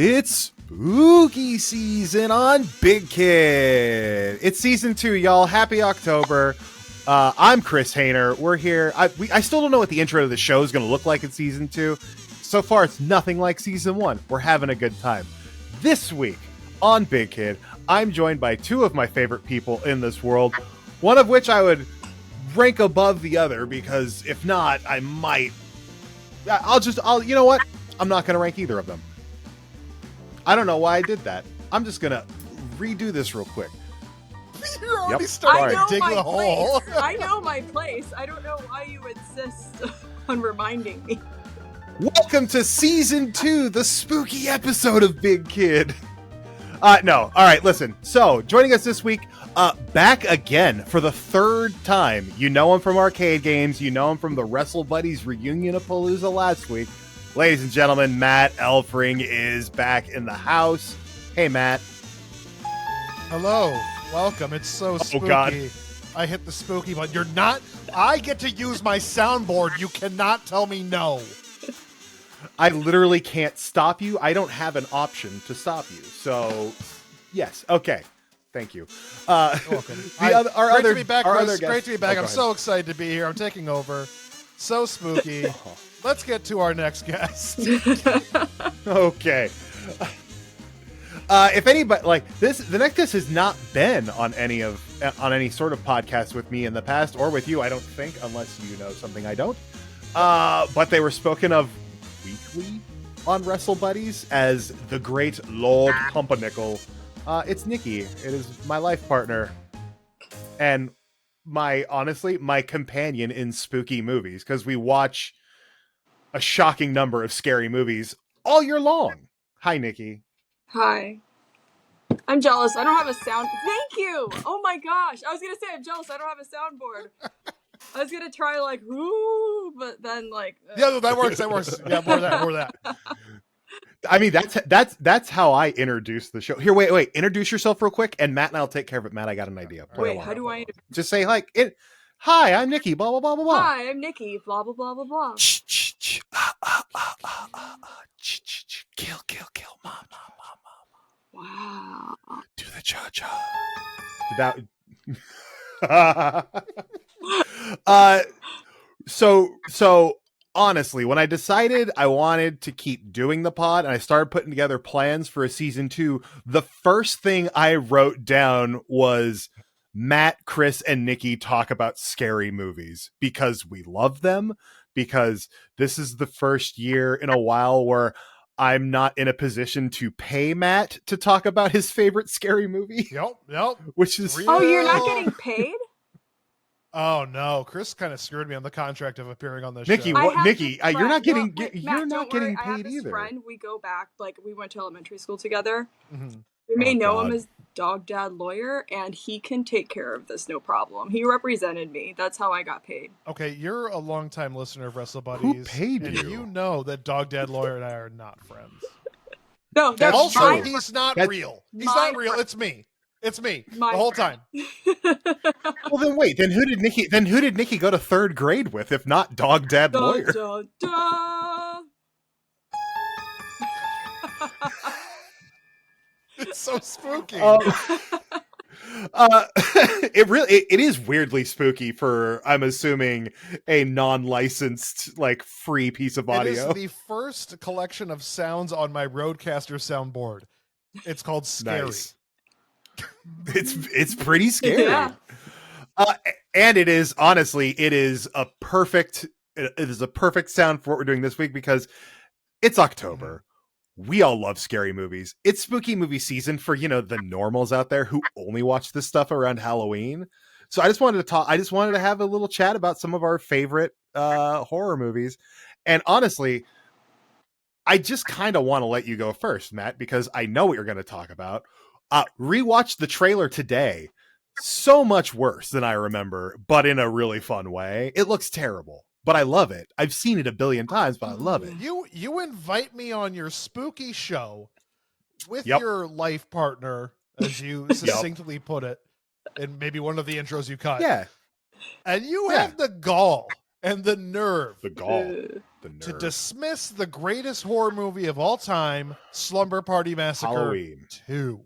It's spooky season on Big Kid. It's season 2, y'all. Happy October. I'm Chris Hayner. We're here. I still don't know what the intro to the show is going to look like in season 2. So far, it's nothing like season 1. We're having a good time. This week on Big Kid, I'm joined by two of my favorite people in this world, one of which I would rank above the other, because if not, I might. You know what? I'm not going to rank either of them. I don't know why I did that. I'm just going to redo this real quick. You're already starting to dig the hole. I know my place. I don't know why you insist on reminding me. Welcome to season 2, the spooky episode of Big Kid. No. All right, listen. So, joining us this week, back again for the third time. You know him from arcade games. You know him from the Wrestle Buddies Reunion-a-Palooza last week. Ladies and gentlemen, Matt Elfring is back in the house. Hey, Matt. Hello. Welcome. It's so spooky. Oh, God. I hit the spooky button. You're not... I get to use my soundboard. You cannot tell me no. I literally can't stop you. I don't have an option to stop you. So, yes. Okay. Thank you. Welcome. Great to be back, Chris. Great to be back. I'm so excited to be here. I'm taking over. So spooky. Let's get to our next guest. Okay. If anybody like this, the next guest has not been on any sort of podcast with me in the past, or with you, I don't think, unless you know something I don't. But they were spoken of weekly on Wrestle Buddies as the great Lord Pumpernickel. It's Nikki. It is my life partner and my companion in spooky movies, because we watch a shocking number of scary movies all year long. Hi, Nikki. Hi. I'm jealous. I don't have a sound. Thank you. Oh my gosh. I was going to say I'm jealous. I don't have a soundboard. I was going to try like, ooh, but then like. Yeah, that works. That works. Yeah, more of that. I mean, that's how I introduce the show. Here, wait. Introduce yourself real quick, and Matt and I'll take care of it. Matt, I got an idea. Wait, how do I? Just say like it. Hi, I'm Nikki. Blah blah blah blah blah. Hi, I'm Nikki. Blah blah blah blah blah. Kill, mom. Wow. Do the cha-cha. So honestly, when I decided I wanted to keep doing the pod and I started putting together plans for a season 2, the first thing I wrote down was Matt, Chris, and Nikki talk about scary movies, because we love them, because this is the first year in a while where I'm not in a position to pay Matt to talk about his favorite scary movie. Yep. Which is Oh, you're not getting paid? Oh no, Chris kind of screwed me on the contract of appearing on this Nikki, show. Nikki, you're not getting Matt, not getting I have paid this either. Friend, we go back, like we went to elementary school together. Mm-hmm. You may know God. him as Dog Dad Lawyer, and he can take care of this no problem. He represented me. That's how I got paid. Okay, you're a longtime listener of Wrestle Buddies. Who paid and you? You know that Dog Dad Lawyer and I are not friends. No, that's also, my, he's not real. He's my not real. friend. It's me. It's me. My the whole friend. time. Well, then wait. Then who did Nikki go to 3rd grade with, if not Dog Dad Lawyer? Da, da. It's so spooky. It is weirdly spooky for, I'm assuming, a non-licensed, like, free piece of audio. It is the first collection of sounds on my Rodecaster soundboard. It's called Scary. Nice. It's pretty scary. Yeah. And it is a perfect sound for what we're doing this week, because it's October. We all love scary movies. It's spooky movie season for, the normals out there who only watch this stuff around Halloween. So I just wanted to have a little chat about some of our favorite horror movies. And honestly, I just kind of want to let you go first, Matt, because I know what you're going to talk about. Rewatched the trailer today. So much worse than I remember, but in a really fun way. It looks terrible, but I love it. I've seen it a billion times, but I love it. You invite me on your spooky show with your life partner, as you succinctly put it, in maybe one of the intros you cut. Yeah. And you have the gall and the nerve. The gall. to dismiss the greatest horror movie of all time, Slumber Party Massacre Halloween 2.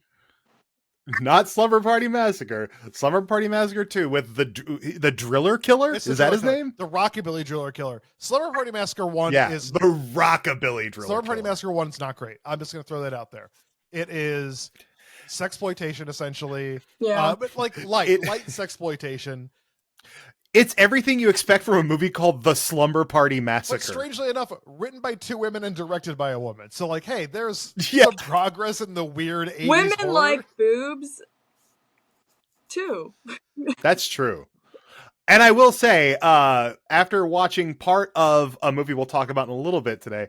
Not Slumber Party Massacre. Slumber Party Massacre 2 with the Driller Killer? Is that his name? The Rockabilly Driller Killer. Slumber Party Massacre 1 is... the Rockabilly Driller Slumber Party Killer. Massacre 1 is not great. I'm just going to throw that out there. It is sexploitation, essentially. Yeah. But like light sexploitation. It's everything you expect from a movie called The Slumber Party Massacre. But strangely enough, written by 2 women and directed by a woman. So like, hey, there's some progress in the weird 80s women horror. like boobs too. That's true. And I will say, after watching part of a movie we'll talk about in a little bit today,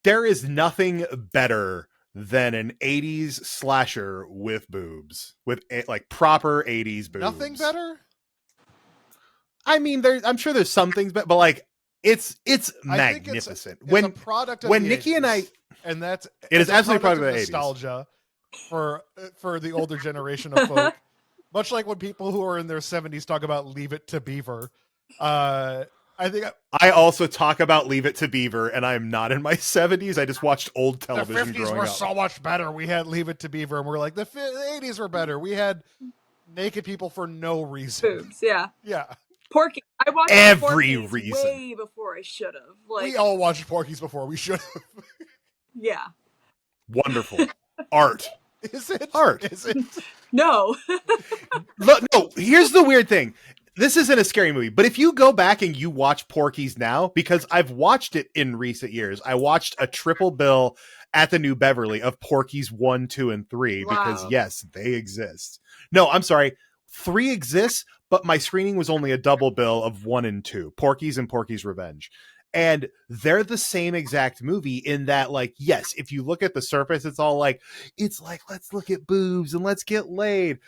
there is nothing better than an 80s slasher with boobs. With like proper 80s boobs. Nothing better? I mean, I'm sure there's some things, but like it's magnificent. It's a product of when the Nikki 80s, and I, and that's it is absolutely a product of the 80s. Nostalgia for the older generation of folk. Much like when people who are in their 70s talk about Leave It to Beaver. I think I also talk about Leave It to Beaver, and I'm not in my 70s. I just watched old television. The 50s were so much better. We had Leave It to Beaver, and we're like, the 80s were better. We had naked people for no reason. Boobs, yeah. Yeah. Porky. I watched every Porky's reason way before I should have. Like, we all watched Porky's before we should have. Yeah. Wonderful art. Is it art? Is it? No. Look, no. Here's the weird thing. This isn't a scary movie, but if you go back and you watch Porky's now, because I've watched it in recent years, I watched a triple bill at the New Beverly of Porky's 1, 2, and 3 because yes, they exist. No, I'm sorry. 3 exists, but my screening was only a double bill of 1 and 2, Porky's and Porky's Revenge. And they're the same exact movie in that, like, yes, if you look at the surface, it's like, let's look at boobs and let's get laid.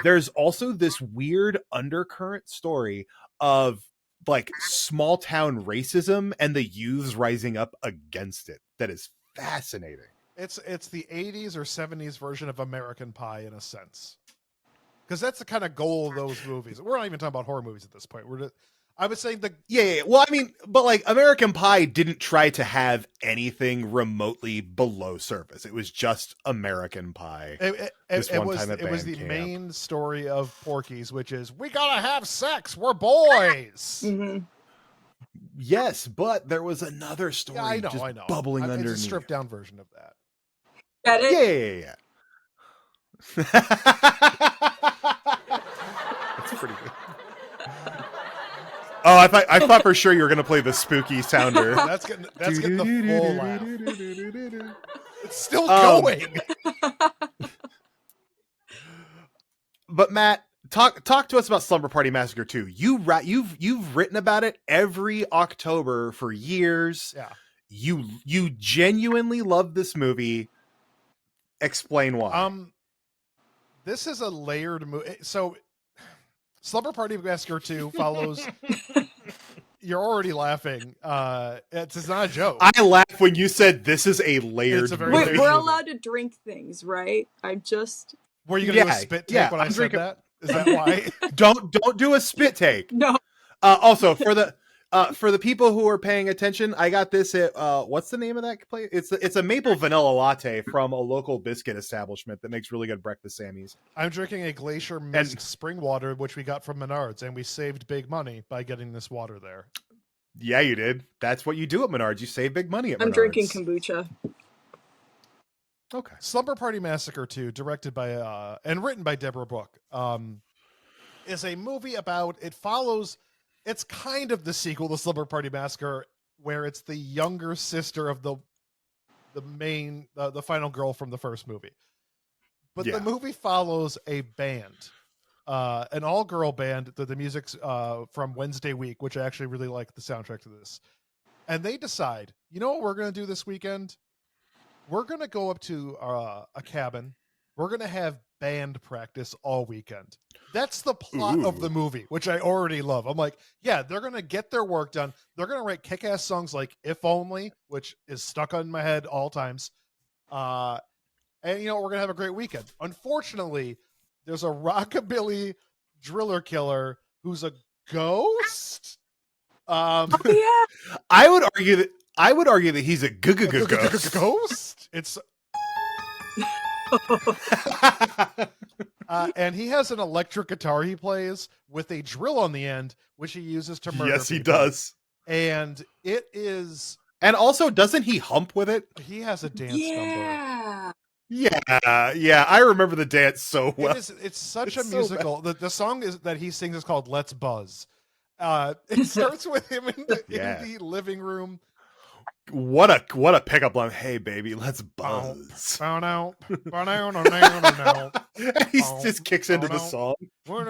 There's also this weird undercurrent story of like small town racism and the youths rising up against it. That is fascinating. It's the 80s or 70s version of American Pie in a sense. Because that's the kind of goal of those movies. We're not even talking about horror movies at this point. I would say yeah. Well, I mean, but like American Pie didn't try to have anything remotely below surface. It was just American Pie. It was the main story of Porky's, which is we gotta have sex. We're boys. Mm-hmm. Yes, but there was another story. Yeah, I know. Bubbling underneath. It's a stripped down version of that. Get it? Yeah. That's pretty good. Oh, I thought for sure you were gonna play the spooky sounder. That's getting the full laugh. It's still going. But Matt, talk to us about Slumber Party Massacre 2. You've written about it every October for years. Yeah. You genuinely love this movie. Explain why. This is a layered movie. So Slumber Party Massacre 2 follows. You're already laughing. It's not a joke. I laughed when you said this is a layered movie. Wait, we're allowed to drink things, right? Were you going to do a spit take when I said that? Is that why? Don't do a spit take. No. Also, for the people who are paying attention, I got this at what's the name of that place? It's a maple vanilla latte from a local biscuit establishment that makes really good breakfast sammies. I'm drinking a Glacier Mist spring water, which we got from Menards, and we saved big money by getting this water there. Yeah, you did. That's what you do at Menards. You save big money at Menards. I'm drinking kombucha. Okay. Slumber Party Massacre 2, directed by and written by Deborah Book, is a movie about. It follows. It's kind of the sequel to Slumber Party Massacre, where it's the younger sister of the final girl from the first movie. But the movie follows a band, an all-girl band. The music's from Wednesday Week, which I actually really like the soundtrack to this. And they decide, you know what we're going to do this weekend? We're going to go up to a cabin. We're going to have band practice all weekend. That's the plot of the movie, which I already love. I'm like, yeah, they're going to get their work done. They're going to write kick-ass songs like If Only, which is stuck on my head all times. And, we're going to have a great weekend. Unfortunately, there's a rockabilly driller killer who's a ghost. Um, Oh yeah. I would argue that he's a ghost. Ghost. It's and he has an electric guitar he plays with a drill on the end, which he uses to murder. Yes, he people. does. And it is. And also, doesn't he hump with it? He has a dance number. Yeah. I remember the dance so well. It's such It's a so musical. The song that he sings is called "Let's Buzz." It starts with him in the living room. What a pickup line! Hey, baby, let's buzz. He just kicks into the song. Why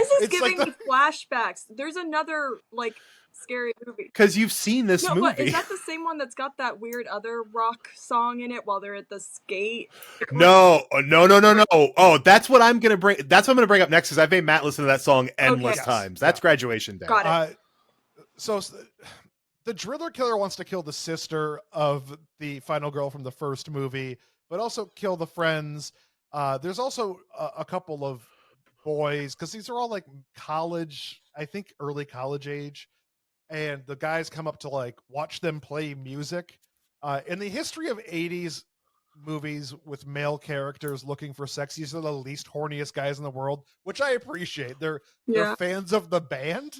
is this giving me flashbacks? There's another like scary movie. Because you've seen this movie. But is that the same one that's got that weird other rock song in it while they're at the skate? No. Oh, that's what I'm gonna bring. That's what I'm gonna bring up next because I've made Matt listen to that song endless times. That's Graduation Day. Got it. So the driller killer wants to kill the sister of the final girl from the first movie, but also kill the friends. There's also a couple of boys because these are all like college, I think early college age. And the guys come up to like watch them play music. In the history of 80s movies with male characters looking for sex, these are the least horniest guys in the world, which I appreciate. They're fans of the band.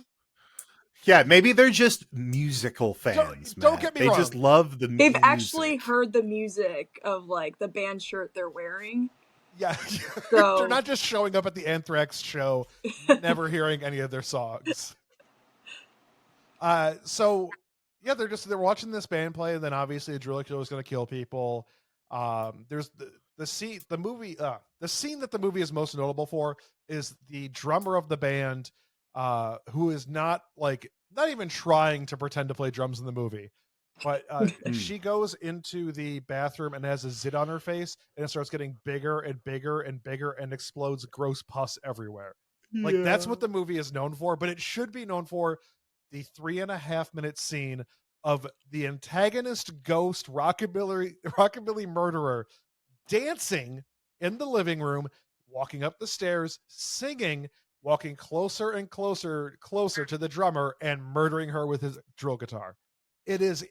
Yeah, maybe they're just musical fans. Don't get me wrong. They just love the music. They've actually heard the music of like the band shirt they're wearing. Yeah. So they're not just showing up at the Anthrax show, never hearing any of their songs. So yeah, they're watching this band play, and then obviously a driller killer is going to kill people. There's the scene that the movie is most notable for is the drummer of the band, who is not even trying to pretend to play drums in the movie, but she goes into the bathroom and has a zit on her face, and it starts getting bigger and bigger and bigger and explodes gross pus everywhere. That's what the movie is known for, but it should be known for the 3.5-minute scene of the antagonist ghost rockabilly murderer dancing in the living room, walking up the stairs, singing, walking closer and closer to the drummer and murdering her with his drill guitar. It's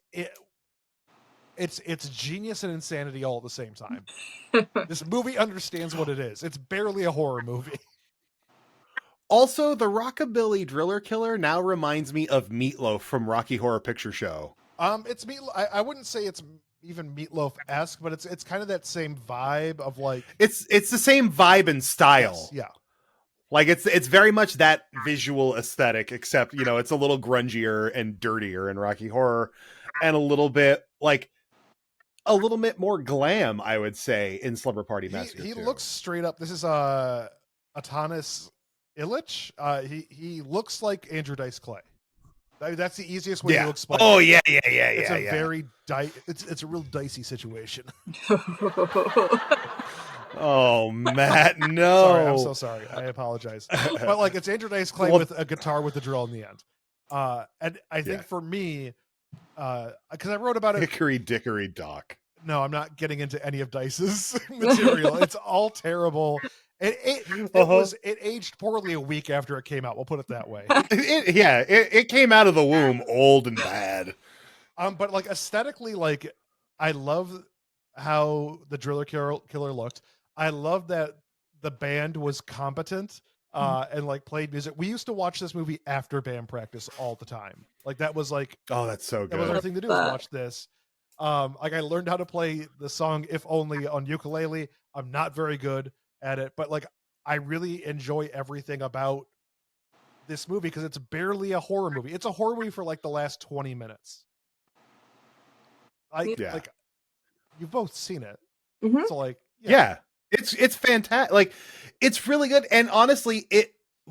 genius and insanity all at the same time. This movie understands what it is. It's barely a horror movie. Also, the rockabilly driller killer now reminds me of Meatloaf from Rocky Horror Picture Show. It's Meatloaf. I wouldn't say it's even Meatloaf-esque, but it's kind of that same vibe of like it's the same vibe and style. Yes, yeah. Like it's very much that visual aesthetic, except it's a little grungier and dirtier in Rocky Horror, and a little bit more glam, I would say, in Slumber Party Massacre. He looks straight up. This is Atanas Illich. He looks like Andrew Dice Clay. That's the easiest way to explain. Oh, it. yeah. It's a very it's a real dicey situation. Oh, Matt, no. Sorry, I'm so sorry. I apologize. But it's Andrew Dice Clay with a guitar with a drill in the end. And I think for me, because I wrote about it. Hickory Dickory Dock. No, I'm not getting into any of Dice's material. It's all terrible. It aged poorly a week after it came out. We'll put it that way. It came out of the womb old and bad. But aesthetically, I love how the driller killer looked. I love that the band was competent and played music. We used to watch this movie after band practice all the time. That was oh, that's so good. That was our thing to do, was watch this. I learned how to play the song "If Only" on ukulele. I'm not very good at it, but I really enjoy everything about this movie because it's barely a horror movie. It's a horror movie for the last 20 minutes. You've both seen it. Mm-hmm. So it's fantastic. It's really good. And honestly,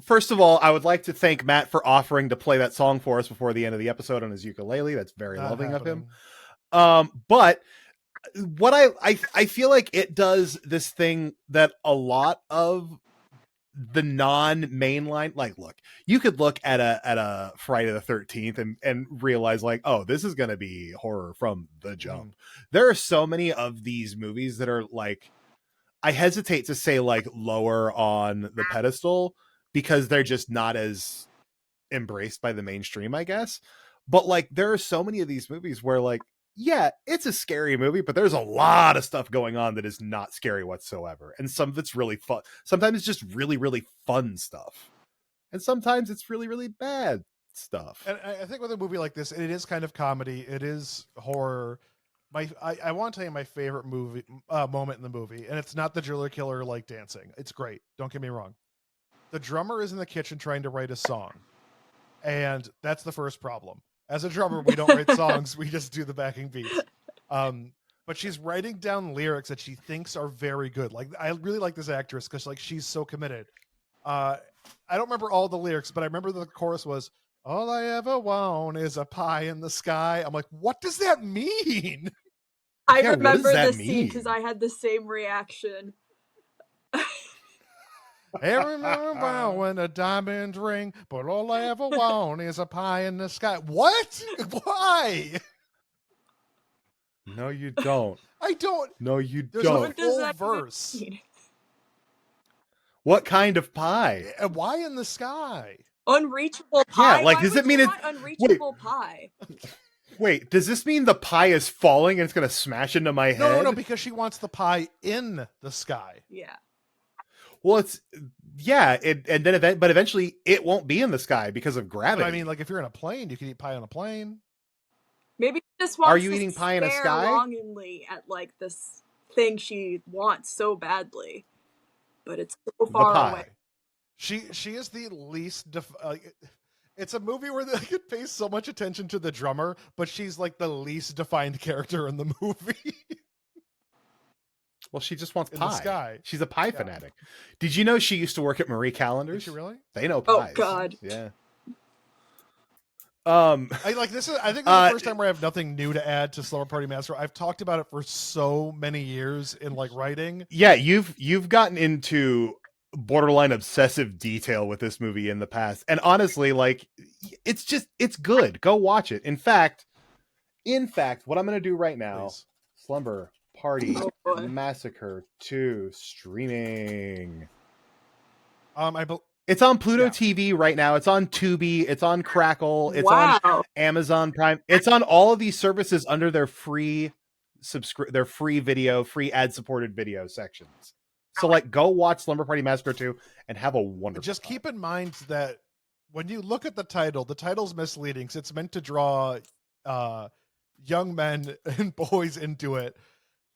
first of all, I would like to thank Matt for offering to play that song for us before the end of the episode on his ukulele. That's very loving of him. But what I feel like it does this thing that a lot of the non-mainline, look, you could look at a Friday the 13th and realize oh, this is going to be horror from the jump. There are so many of these movies that are I hesitate to say lower on the pedestal because they're just not as embraced by the mainstream, I guess. But like, there are so many of these movies where like, yeah, it's a scary movie, but there's a lot of stuff going on that is not scary whatsoever. And some of it's really fun. Sometimes it's just really, really fun stuff. And sometimes it's really, really bad stuff. And I think with a movie like this, it is kind of comedy. It is horror. I want to tell you my favorite movie moment in the movie, and it's not the driller killer like dancing. It's great. Don't get me wrong. The drummer is in the kitchen trying to write a song, and that's the first problem. As a drummer, we don't write songs; we just do the backing beats. But she's writing down lyrics that she thinks are very good. Like, I really like this actress because like she's so committed. I don't remember all the lyrics, but I remember the chorus was, "All I ever want is a pie in the sky." I'm like, what does that mean? I Yeah, what does remember that the scene mean? because I had the same reaction. I remember when a diamond ring, but all I ever want is a pie in the sky. What? Why? No, you don't. I don't. No, you There's don't. a What does full that verse. mean? What kind of pie? Why in the sky? Unreachable pie? Yeah, like, Why does would it mean you it- want unreachable pie? Wait, does this mean the pie is falling and it's going to smash into my head? No, because she wants the pie in the sky. Yeah. Well, it's but eventually it won't be in the sky because of gravity. But I mean, like, if you're in a plane, you can eat pie on a plane. Maybe she just wants Are you to eating pie in a stare sky? longingly at like this thing she wants so badly, but it's so The far pie. away. She is the least. It's a movie where they could pay so much attention to the drummer, but she's like the least defined character in the movie. Well, she just wants In pie. the sky. She's a pie fanatic. Did you know she used to work at Marie Callender's? Did she really? They know Oh, pies. God. Yeah. I think this is the first time where I have nothing new to add to Slumber Party Massacre. I've talked about it for so many years in like writing. Yeah, you've gotten into borderline obsessive detail with this movie in the past. And honestly, like, it's good. Go watch it. In fact, what I'm going to do right now, Please. Slumber Party Oh, boy. Massacre 2 streaming. It's on Pluto Yeah. TV right now. It's on Tubi. It's on Crackle. It's Wow. on Amazon Prime. It's on all of these services under their free video, free ad-supported video sections. So, like, go watch Slumber Party Massacre 2 and have a wonderful Just time. keep in mind that when you look at the title's misleading. 'Cause it's meant to draw young men and boys into it,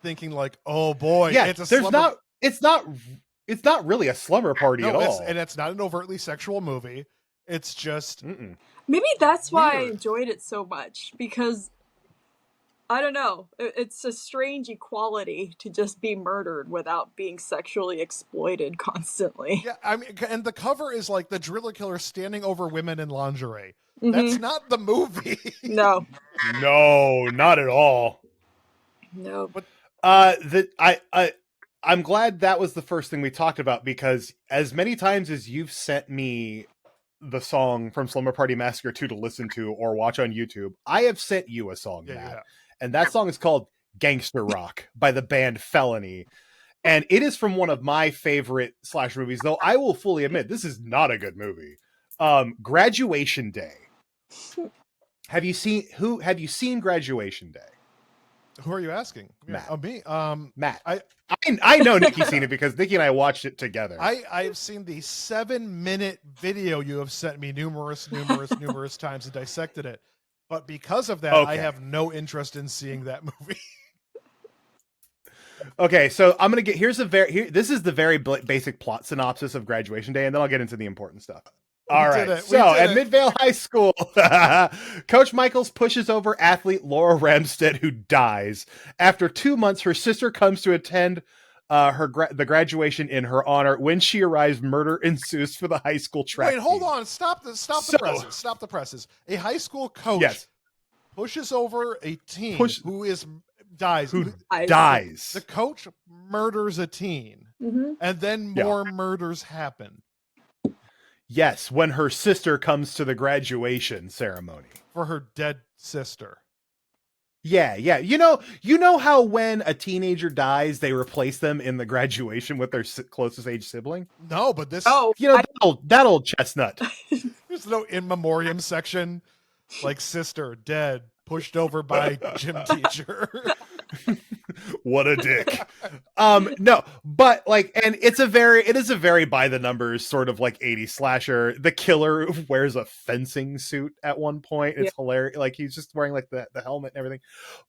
thinking like, "Oh boy, Yeah, it's a slumber." it's not really a slumber party at all. And it's not an overtly sexual movie. It's just Mm-mm. Maybe that's why I Weird. enjoyed it so much, because I don't know, it's a strange equality to just be murdered without being sexually exploited constantly. yeah. I mean, and the cover is like the driller killer standing over women in lingerie. Mhm. That's not the movie. No. No, not at all. No. I'm glad that was the first thing we talked about, because as many times as you've sent me the song from Slumber Party Massacre 2 to listen to or watch on YouTube, I have sent you a song, Matt. Yeah. And that song is called Gangster Rock by the band Felony. And it is from one of my favorite slasher movies, though I will fully admit this is not a good movie. Graduation Day. Have you seen Graduation Day? Who are you asking? Matt. Oh, me. Matt. I know Nikki's seen it because Nikki and I watched it together. I've seen the 7-minute video you have sent me numerous times and dissected it. But because of that, I Okay. have no interest in seeing that movie. Okay, so I'm gonna get this is the very basic plot synopsis of Graduation Day, and then I'll get into the important stuff. All We right, did it. so We did at it. Midvale High School, Coach Michaels pushes over athlete Laura Ramstead, who dies. After 2 months, her sister comes to attend the graduation in her honor. When she arrives, murder ensues for the high school track Wait, hold team. on. Stop the So- presses. Stop the presses. A high school coach Yes, pushes over a teen who dies. who I- dies. The coach murders a teen, Mhm. and then Yeah. more murders happen Yes, when her sister comes to the graduation ceremony. for her dead sister. Yeah, yeah. You know how when a teenager dies, they replace them in the graduation with their closest age sibling? No, but this Oh, You know, that old chestnut. there's no in memoriam section. Like sister dead, pushed over by gym teacher. What a dick. No, but like, and it is a very by the numbers sort of like 80s slasher. The killer wears a fencing suit at one point. It's hilarious. Like he's just wearing like the helmet and everything.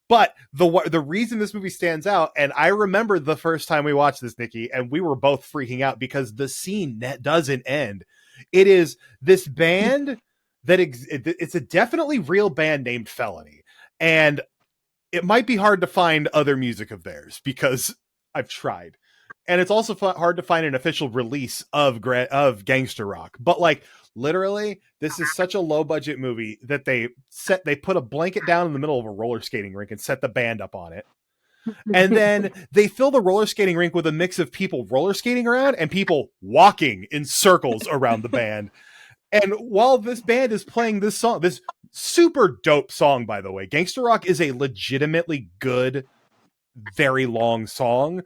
But the reason this movie stands out, and I remember the first time we watched this, Nikki, and we were both freaking out because the scene that doesn't end. It is this band that it's a definitely real band named Felony, and it might be hard to find other music of theirs because I've tried, and it's also hard to find an official release of gangster rock. But like literally, this is such a low budget movie that they put a blanket down in the middle of a roller skating rink and set the band up on it. And then they fill the roller skating rink with a mix of people roller skating around and people walking in circles around the band. And while this band is playing this song, this super dope song, by the way, Gangster Rock is a legitimately good, very long song,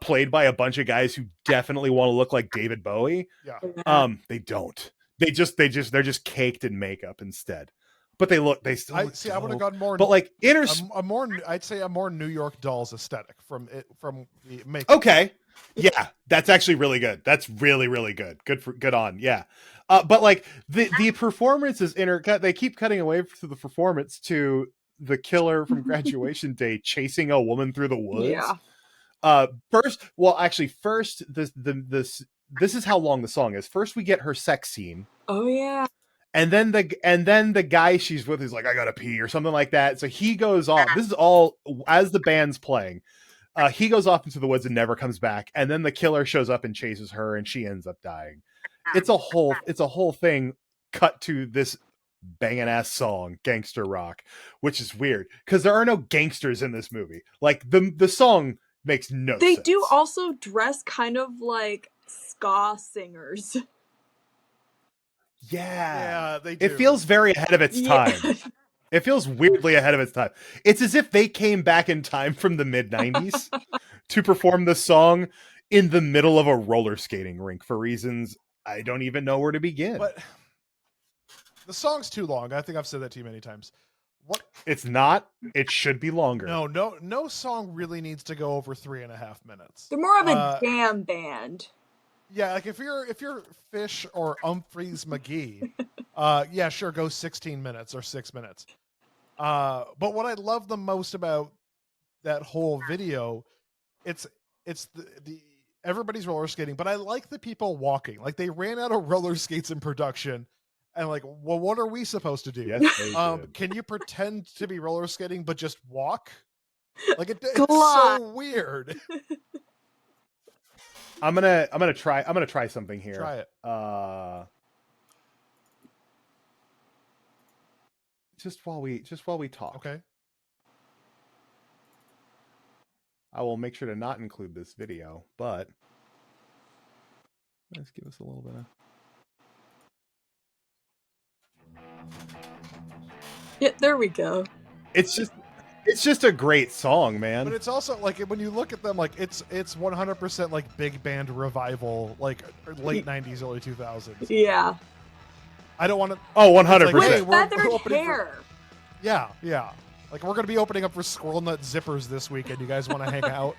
played by a bunch of guys who definitely want to look like David Bowie. Yeah. They don't. They're just caked in makeup instead. But they still look I would have gone more. But like I'd say a more New York Dolls aesthetic from the makeup. Okay. Yeah, that's actually really good. That's really, really good. Good on. Yeah. But like the performance is intercut. They keep cutting away from the performance to the killer from Graduation Day chasing a woman through the woods. Yeah. First this is how long the song is. First we get her sex scene. Oh yeah. And then the guy she's with is like, I gotta pee or something like that. So he goes off. This is all as the band's playing. He goes off into the woods and never comes back. And then the killer shows up and chases her, and she ends up dying. It's a whole thing cut to this banging ass song, Gangster Rock, which is weird because there are no gangsters in this movie. Like the song makes no sense. They do also dress kind of like ska singers. Yeah, they do. It feels very ahead of its time. It feels weirdly ahead of its time. It's as if they came back in time from the mid-90s to perform the song in the middle of a roller skating rink for reasons I don't even know where to begin. But the song's too long. I think I've said that to you many times. What? It's not. It should be longer. No song really needs to go over 3.5 minutes. They're more of a jam band. Yeah, like if you're Fish or Humphreys McGee, yeah, sure, go 16 minutes or 6 minutes. But what I love the most about that whole video, it's the everybody's roller skating, but I like the people walking. Like they ran out of roller skates in production, and like, well, what are we supposed to do? Yes, they did. Can you pretend to be roller skating but just walk? Like it's so weird. I'm gonna try something here. Try it. Just while we talk. Okay. I will make sure to not include this video, but let's give us a little bit of. Yeah, there we go. It's just a great song, man. But it's also like when you look at them, like it's 100% like big band revival, like late 90s, early 2000s. Yeah. I don't want to. Oh, 100%. With Hey, feathered hair. Yeah. Like we're gonna be opening up for Squirrel Nut Zippers this weekend. You guys want to hang out?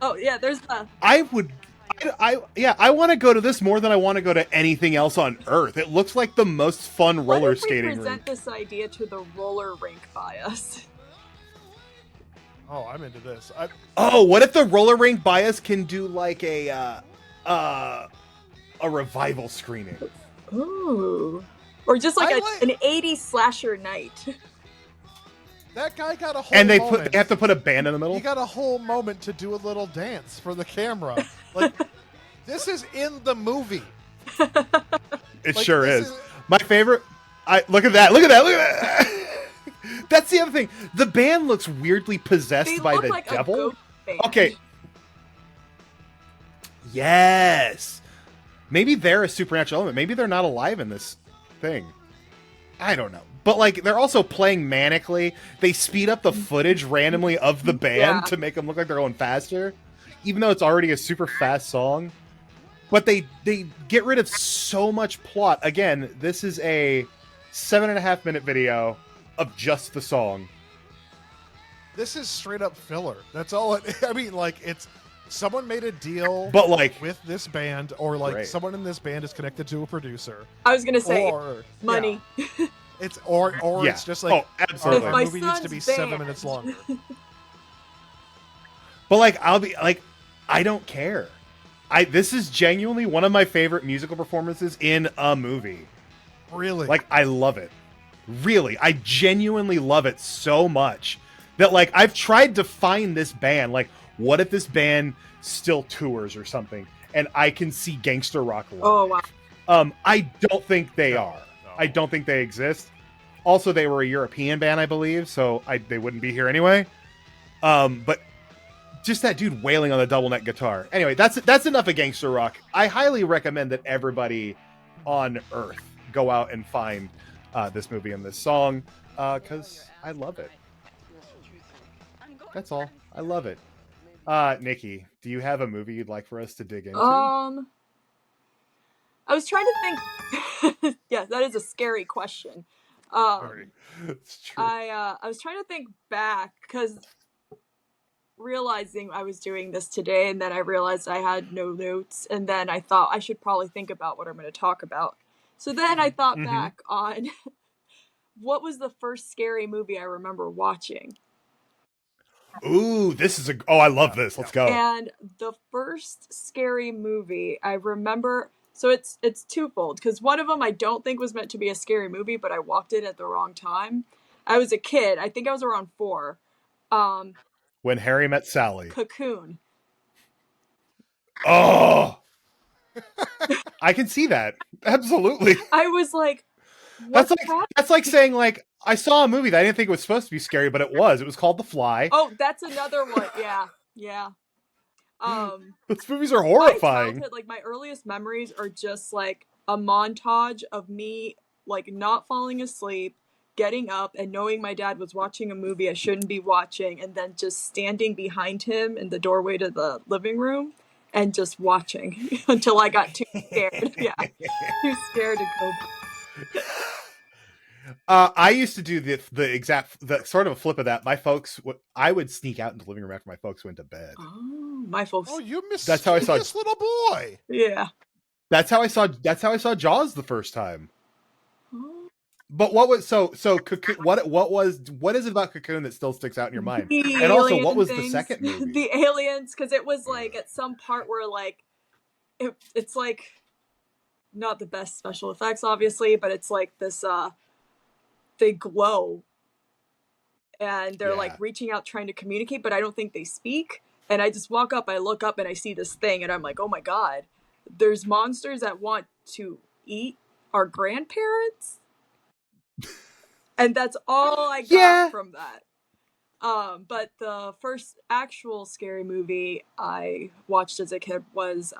Oh yeah, there's the. I want to go to this more than I want to go to anything else on Earth. It looks like the most fun roller skating rink. What if we present this idea to the roller rink by us? Oh, I'm into this. What if the roller rink by us can do like a revival screening? Ooh. Or just like an 80s slasher night. That guy got a whole And they moment. have to put a band in the middle? He got a whole moment to do a little dance for the camera. Like, this is in the movie. It sure is. My favorite. Look at that. That's the other thing. The band looks weirdly possessed by the like devil. Okay. Yes. Maybe they're a supernatural element. Maybe they're not alive in this thing. I don't know. But like they're also playing manically. They speed up the footage randomly of the band Yeah. to make them look like they're going faster, even though it's already a super fast song. But they get rid of so much plot. Again, this is a 7.5 minute video of just the song. This is straight up filler. That's all. I mean, like, it's someone made a deal, But like with this band, or like Right. someone in this band is connected to a producer, I was gonna say or money. yeah, it's or Yeah. it's just like absolutely. our My movie needs to be son's 7 band. minutes longer. But like I'll be like, I don't care. This is genuinely one of my favorite musical performances in a movie. Really, Like I love it. Really, I genuinely love it so much that like I've tried to find this band. Like, what if this band still tours or something, and I can see Gangster Rock live? Oh wow. I don't think they No, are. no. I don't think they exist. Also, they were a European band, I believe, so they wouldn't be here anyway. But just that dude wailing on the double neck guitar. Anyway, that's enough of Gangster Rock. I highly recommend that everybody on Earth go out and find this movie and this song because I love it. That's all. I love it. Nikki, do you have a movie you'd like for us to dig into? I was trying to think. Yeah, that is a scary question. It's true. I was trying to think back because realizing I was doing this today, and then I realized I had no notes, and then I thought I should probably think about what I'm going to talk about. So then I thought back on what was the first scary movie I remember watching. Ooh, this is I love this. Let's go. And the first scary movie I remember, so it's twofold, because one of them I don't think was meant to be a scary movie, but I walked in at the wrong time. I was a kid. I think I was around 4. When Harry Met Sally. Cocoon. Oh, I can see that. Absolutely. I was like, what's That's like saying like I saw a movie that I didn't think was supposed to be scary, but it was. It was called The Fly. Oh, that's another one. Yeah. Those movies are My horrifying. childhood, like my earliest memories are just like a montage of me like not falling asleep, getting up, and knowing my dad was watching a movie I shouldn't be watching, and then just standing behind him in the doorway to the living room and just watching until I got too scared. Yeah, too scared to go. I used to do the sort of a flip of that. My folks, I would sneak out into the living room after my folks went to bed. Oh, my folks. Oh, you That's how I saw this little boy. Yeah. That's how I saw Jaws the first time. Oh. But what was so Cocoon, what is it about Cocoon that still sticks out in your mind? The And also, alien what was the things. second movie? The aliens, because it was like at some part where like it's like not the best special effects, obviously, but it's like this they glow and they're like reaching out trying to communicate, but I don't think they speak. And I just walk up, I look up, and I see this thing, and I'm like, oh my god, there's monsters that want to eat our grandparents. And that's all I got from that. But the first actual scary movie I watched as a kid was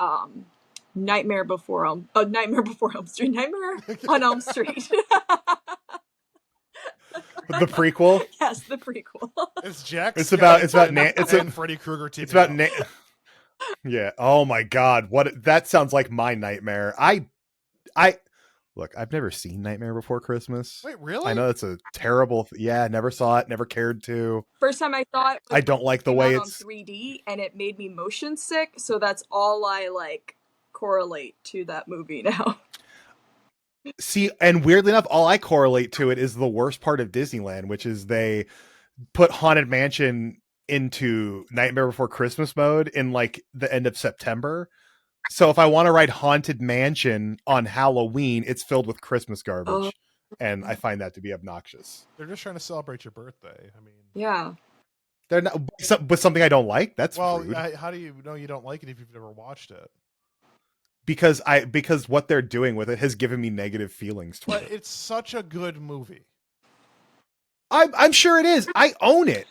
Nightmare on Elm Street. The prequel. Yes, the prequel. It's Jack. It's about Freddy Krueger teaming It's about up. Yeah. Oh my god. That sounds like my nightmare. I look, I've never seen Nightmare Before Christmas. Wait, really? I know it's a terrible. Yeah, never saw it. Never cared to. First time I saw it, I don't like the way on it's 3D, and it made me motion sick. So that's all I like correlate to that movie now. See, and weirdly enough, all I correlate to it is the worst part of Disneyland, which is they put Haunted Mansion into Nightmare Before Christmas mode in like the end of September. So if I want to ride Haunted Mansion on Halloween, it's filled with Christmas garbage. And I find that to be obnoxious. They're just trying to celebrate your birthday. I mean, Yeah. They're not, but something I don't like. That's rude. How do you know you don't like it if you've never watched it? Because what they're doing with it has given me negative feelings toward But it. it's such a good movie. I'm sure it is. I own it.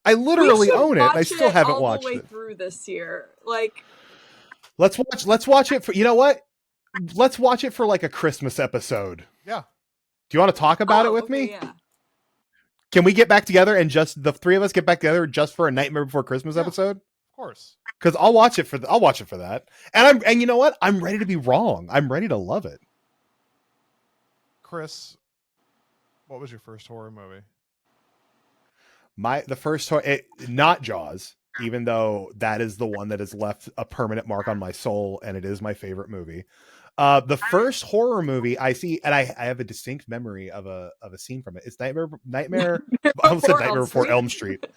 I literally own it. I still haven't watched all the way it. through this year. Like, Let's watch it for, you know what? Let's watch it for like a Christmas episode. Yeah. Do you want to talk about it with okay, me? Yeah. Can we get back together and just the three of us get back together just for a Nightmare Before Christmas episode? Of course. Because I'll watch it for that. And you know what? I'm ready to be wrong. I'm ready to love it. Chris, what was your first horror movie? The first horror, not Jaws, even though that is the one that has left a permanent mark on my soul, and it is my favorite movie. The first horror movie I see, and I have a distinct memory of a scene from it. It's Nightmare. I almost said Nightmare Before Elm Street.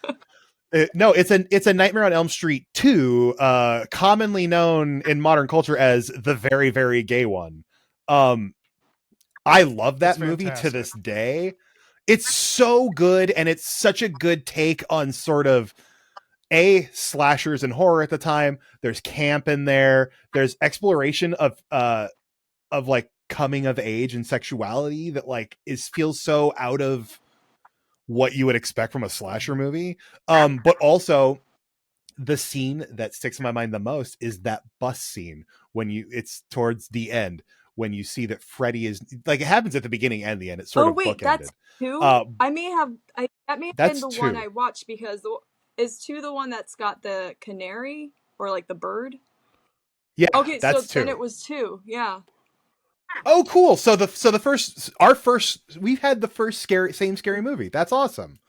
No, it's a Nightmare on Elm Street 2, commonly known in modern culture as the very, very gay one. I love that movie to this day. It's so good, and it's such a good take on sort of slashers and horror at the time. There's camp in there. There's exploration of like coming of age and sexuality that like feels so out of what you would expect from a slasher movie. But also the scene that sticks in my mind the most is that bus scene when it's towards the end when you see that Freddy is like, it happens at the beginning and the end. It's sort of bookended. That's 2? that may have been the 2. one I watched, because is 2 the one that's got the canary or like the bird? Yeah. Okay, that's so 2. then it was 2. Yeah. Oh, cool. So we've had the first same scary movie. That's awesome.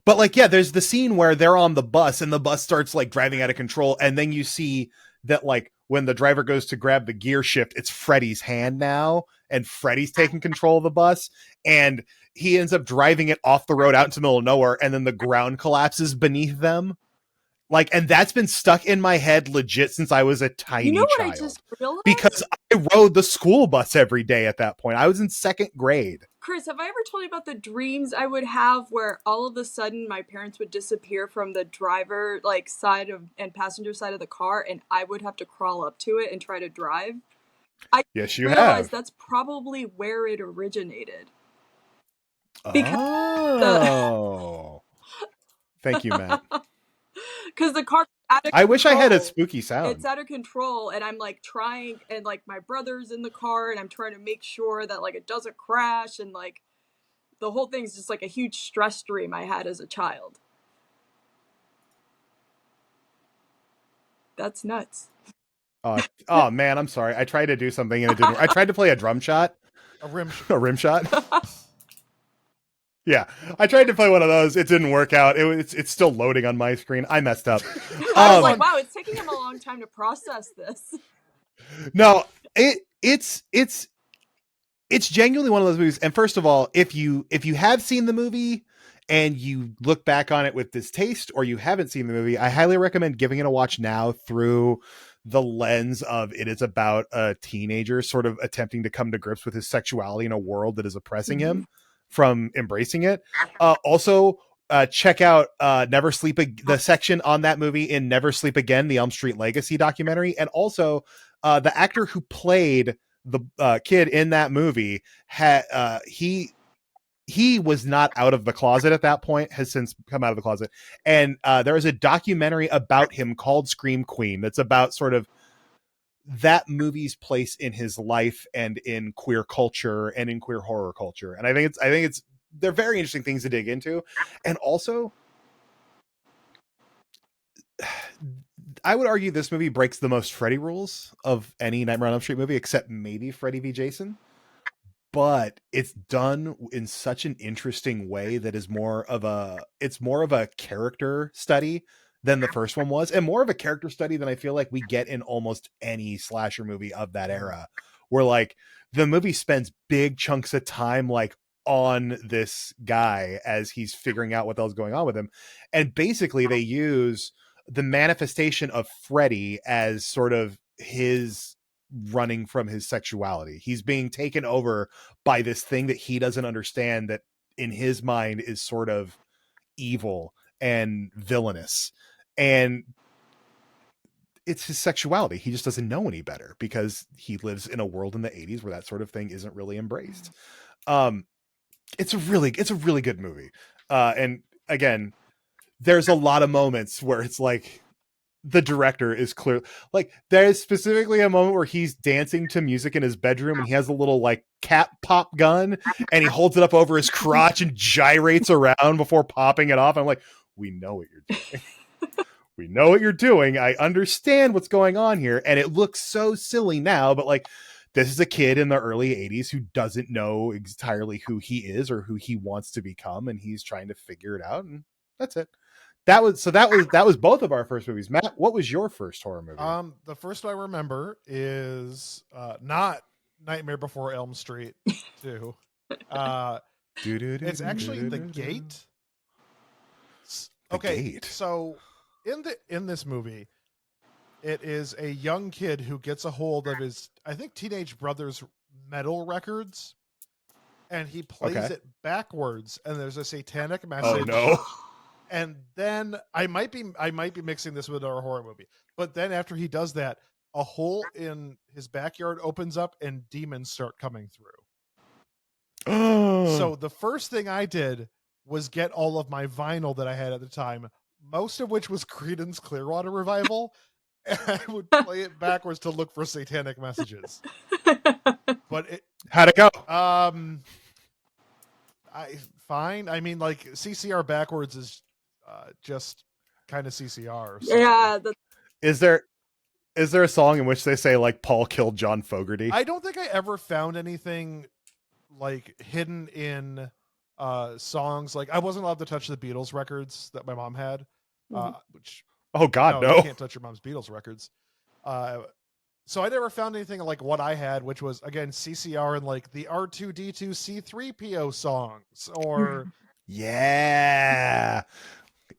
But like, yeah, there's the scene where they're on the bus and the bus starts like driving out of control. And then you see that like when the driver goes to grab the gear shift, it's Freddy's hand now. And Freddy's taking control of the bus. And he ends up driving it off the road out into the middle of nowhere. And then the ground collapses beneath them. Like, and that's been stuck in my head legit since I was a tiny child. What I just realized? Because I rode the school bus every day at that point. I was in 2nd grade. Chris, have I ever told you about the dreams I would have where all of a sudden my parents would disappear from the driver side of and passenger side of the car, and I would have to crawl up to it and try to drive? Yes, you realized have. That's probably where it originated. Thank you, Matt. Because the car I wish I had a spooky sound. It's out of control, and I'm like trying, and like my brother's in the car, and I'm trying to make sure that like it doesn't crash, and like the whole thing's just like a huge stress dream I had as a child. That's nuts. Oh man, I'm sorry. I tried to do something and it didn't work. I tried to play a drum shot. A rim shot. Yeah, I tried to play one of those. It didn't work out. It's still loading on my screen. I messed up. I was like, wow, it's taking him a long time to process this. No, it's genuinely one of those movies. And first of all, if you have seen the movie and you look back on it with distaste, or you haven't seen the movie, I highly recommend giving it a watch now through the lens of it is about a teenager sort of attempting to come to grips with his sexuality in a world that is oppressing him from embracing it. Also, check out the section on that movie in Never Sleep Again, the Elm Street Legacy documentary. And also the actor who played the kid in that movie he was not out of the closet at that point, has since come out of the closet. And there is a documentary about him called Scream Queen that's about sort of that movie's place in his life and in queer culture and in queer horror culture. And I think they're very interesting things to dig into. And also, I would argue this movie breaks the most Freddy rules of any Nightmare on Elm Street movie, except maybe Freddy v. Jason. But it's done in such an interesting way that is more of a character study than the first one was, and more of a character study than I feel like we get in almost any slasher movie of that era, where like the movie spends big chunks of time like on this guy as he's figuring out what the hell's going on with him. And basically they use the manifestation of Freddy as sort of his running from his sexuality. He's being taken over by this thing that he doesn't understand, that in his mind is sort of evil and villainous. And it's his sexuality. He just doesn't know any better because he lives in a world in the 80s where that sort of thing isn't really embraced. It's a really good movie. And again, there's a lot of moments where it's like the director is clear. Like, there's specifically a moment where he's dancing to music in his bedroom and he has a little like cap pop gun and he holds it up over his crotch and gyrates around before popping it off. I'm like, we know what you're doing. We know what you're doing. I understand what's going on here. And it looks so silly now, but like, this is a kid in the early 80s who doesn't know entirely who he is or who he wants to become, and he's trying to figure it out, and that's it. That was both of our first movies. Matt, what was your first horror movie? The first one I remember is not Nightmare Before Elm Street 2. It's actually The Gate. Okay, so in this movie, it is a young kid who gets a hold of his, I think, teenage brother's metal records, and he plays it backwards, and there's a satanic message. Oh no. And then I might be mixing this with our horror movie. But then after he does that, a hole in his backyard opens up and demons start coming through. So the first thing I did was get all of my vinyl that I had at the time, most of which was Creedence Clearwater Revival. And I would play it backwards to look for satanic messages. But how'd it go? Fine. I mean, like, CCR backwards is just kind of CCR. So. Yeah. Is there a song in which they say like Paul killed John Fogerty? I don't think I ever found anything like hidden in songs. Like, I wasn't allowed to touch the Beatles records that my mom had, which. Oh God, no! You can't touch your mom's Beatles records. So I never found anything like what I had, which was again CCR and like the R2D2 C3PO songs, or yeah.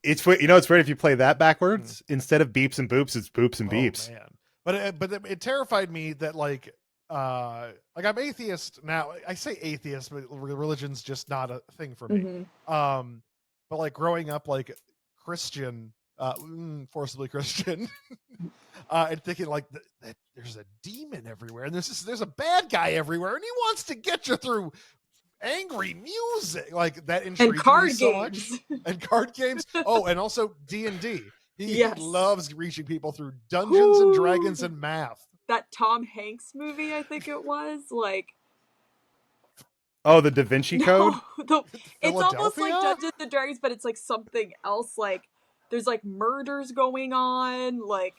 It's it's weird if you play that backwards instead of beeps and boops, it's boops and beeps. Man. But it terrified me that like I'm atheist now. I say atheist, but religion's just not a thing for me. But like growing up like Christian. Forcibly Christian, and thinking like that there's a demon everywhere, and there's a bad guy everywhere, and he wants to get you through angry music, like that intrigued and card me so games, much. And card games. Oh, and also D&D. He loves reaching people through Dungeons and Dragons and math. That Tom Hanks movie, I think it was like. Oh, the Da Vinci Code. It's almost like Dungeons and Dragons, but it's like something else. Like. There's like murders going on, like.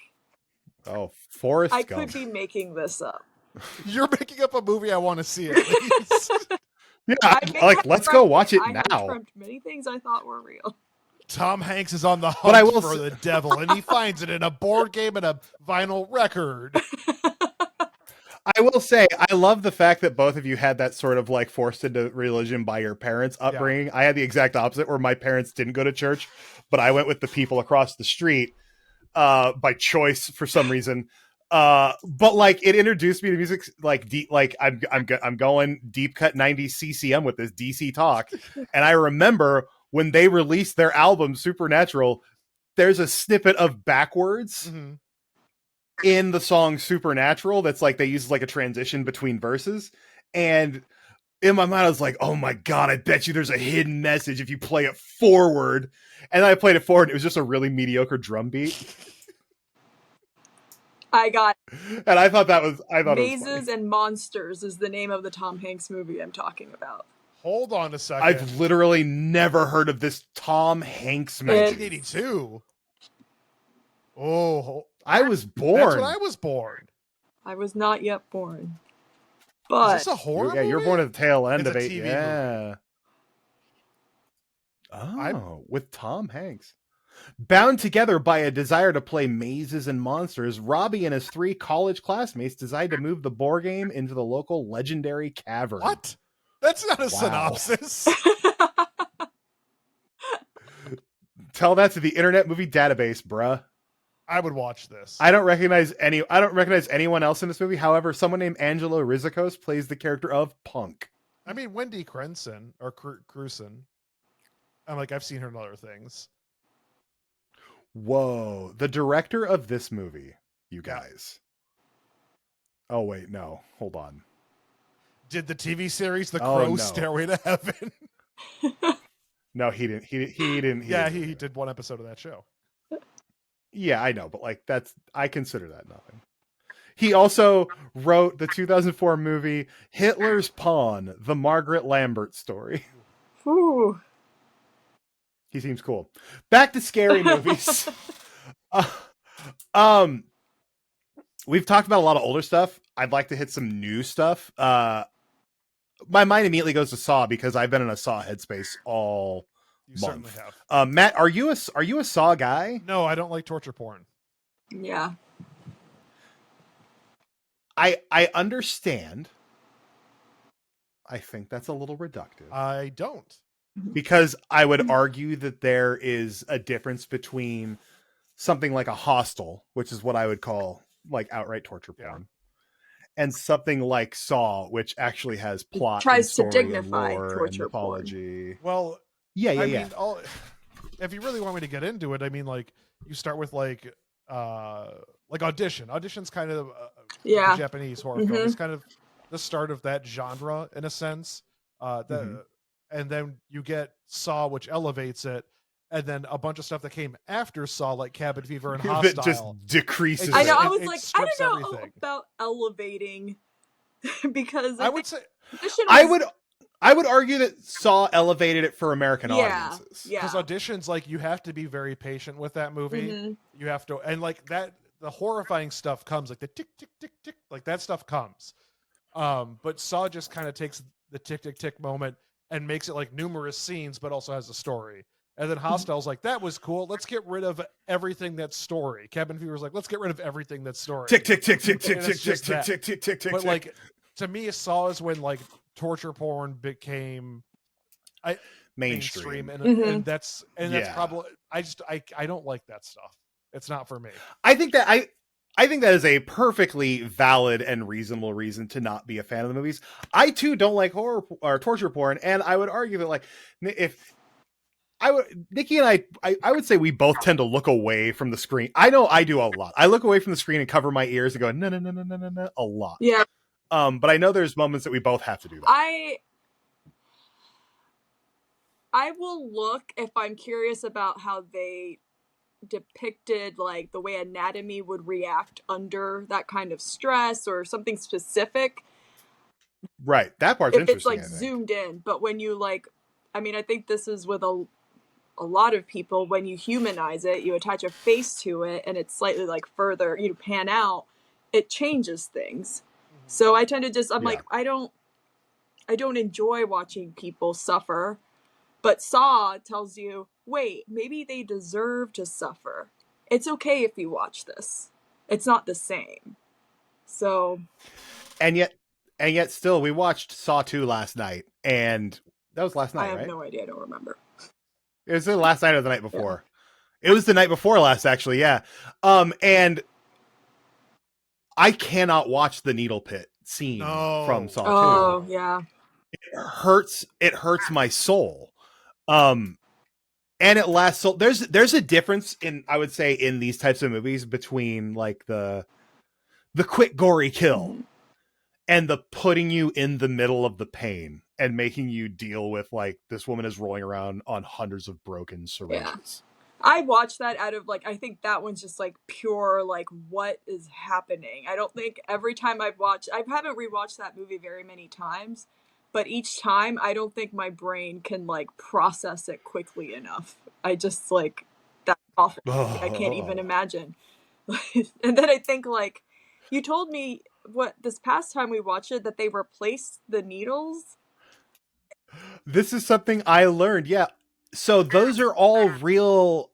Oh, Forrest Gump. I could be making this up. You're making up a movie I want to see at least. Yeah, like let's go watch it now. I have many things I thought were real. Tom Hanks is on the hunt for the devil, and he finds it in a board game and a vinyl record. I will say, I love the fact that both of you had that sort of like forced into religion by your parents' upbringing. Yeah. I had the exact opposite, where my parents didn't go to church, but I went with the people across the street by choice for some reason. But like it introduced me to music, like I'm going deep cut 90s CCM with this DC talk, and I remember when they released their album Supernatural, there's a snippet of backwards. Mm-hmm. In the song Supernatural, that's like they use like a transition between verses, and in my mind I was like, oh my God, I bet you there's a hidden message if you play it forward. And I played it forward, and it was just a really mediocre drum beat. I thought Mazes and Monsters is the name of the Tom Hanks movie I'm talking about. Hold on a second. I've literally never heard of this Tom Hanks movie. 1982. Oh, I was born. That's when I was born. I was not yet born. But is this a horror movie? Yeah, you're born at the tail end of it. TV yeah. Movie. Oh, with Tom Hanks. Bound together by a desire to play mazes and monsters, Robbie and his 3 college classmates decide to move the board game into the local legendary cavern. What? That's not a synopsis. Tell that to the Internet Movie Database, bruh. I would watch this. I don't recognize anyone else in this movie. However, someone named Angelo Rizikos plays the character of Punk. I mean, Wendy Crenson or Cruson. I'm like, I've seen her in other things. Whoa, the director of this movie, you guys. Oh wait, no, hold on. Did the TV series The Crow Stairway to Heaven? No, he didn't. He didn't. Yeah, he did one episode of that show. Yeah, I know, but like I consider that nothing. He also wrote the 2004 movie Hitler's Pawn, the Margaret Lambert story. Ooh. He seems cool. Back to scary movies. Um, we've talked about a lot of older stuff. I'd like to hit some new stuff. My mind immediately goes to Saw because I've been in a Saw headspace all You month. certainly have. Matt, are you a Saw guy? No, I don't like torture porn. Yeah. I understand. I think that's a little reductive. I don't. Because I would argue that there is a difference between something like a Hostel, which is what I would call like outright torture porn, and something like Saw, which actually has plot, tries and story, to dignify and lore, torture and mythology. Well, yeah. I mean, if you really want me to get into it, I mean, like you start with like Audition. Audition's kind of the Japanese horror film. It's kind of the start of that genre in a sense. And then you get Saw, which elevates it, and then a bunch of stuff that came after Saw, like Cabin Fever and Hostile, that just decreases. I know. It. I was like, I don't know about elevating because I would say I would argue that Saw elevated it for American audiences. Yeah, because Audition's like you have to be very patient with that movie. You have to, and like that, the horrifying stuff comes, like the tick tick tick tick, like that stuff comes. But Saw just kind of takes the tick tick tick moment and makes it like numerous scenes, but also has a story. And then Hostile's like, that was cool. Let's get rid of everything that's story. Cabin Fever's like, let's get rid of everything that's story. Tick tick tick tick tick tick tick tick tick tick tick tick. But like, to me, Saw is when like torture porn became mainstream, and that's probably I don't like that stuff. It's not for me. I think that is a perfectly valid and reasonable reason to not be a fan of the movies. I too don't like horror or torture porn, and I would argue that like if Nikki and I would say we both tend to look away from the screen. I know I do a lot. I look away from the screen and cover my ears and go no a lot. Yeah. But I know there's moments that we both have to do that. I will look if I'm curious about how they depicted like the way anatomy would react under that kind of stress or something specific. Right. That part's interesting. It's like zoomed in, but when you like, I mean, I think this is with a lot of people, when you humanize it, you attach a face to it and it's slightly like further, you pan out, it changes things. So I tend to just, I'm like, I don't enjoy watching people suffer, but Saw tells you, wait, maybe they deserve to suffer. It's okay if you watch this. It's not the same. So. And yet still, we watched Saw 2 last night, and that was last night, right? I have no idea. I don't remember. It was the last night or the night before. Yeah. It was the night before last, actually, yeah. And I cannot watch the needle pit scene from Saw 2. Oh, yeah. It hurts my soul. And it lasts so there's a difference in, I would say, in these types of movies between like the quick gory kill and the putting you in the middle of the pain and making you deal with like this woman is rolling around on hundreds of broken syringes. I watched that out of like, I think that one's just like pure like what is happening. I don't think every time I haven't rewatched that movie very many times, but each time I don't think my brain can like process it quickly enough. I just like, that's awful. I can't even imagine. And then I think like, you told me what this past time we watched it that they replaced the needles. This is something I learned. Yeah. So those are all real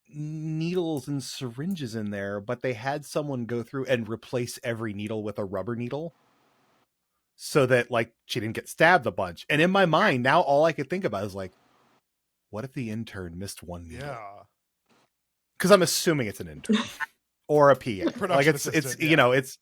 needles and syringes in there, but they had someone go through and replace every needle with a rubber needle so that like she didn't get stabbed a bunch. And in my mind now, all I could think about is like, what if the intern missed one needle? Yeah. Because I'm assuming it's an intern or a PA. Like it's you know, it's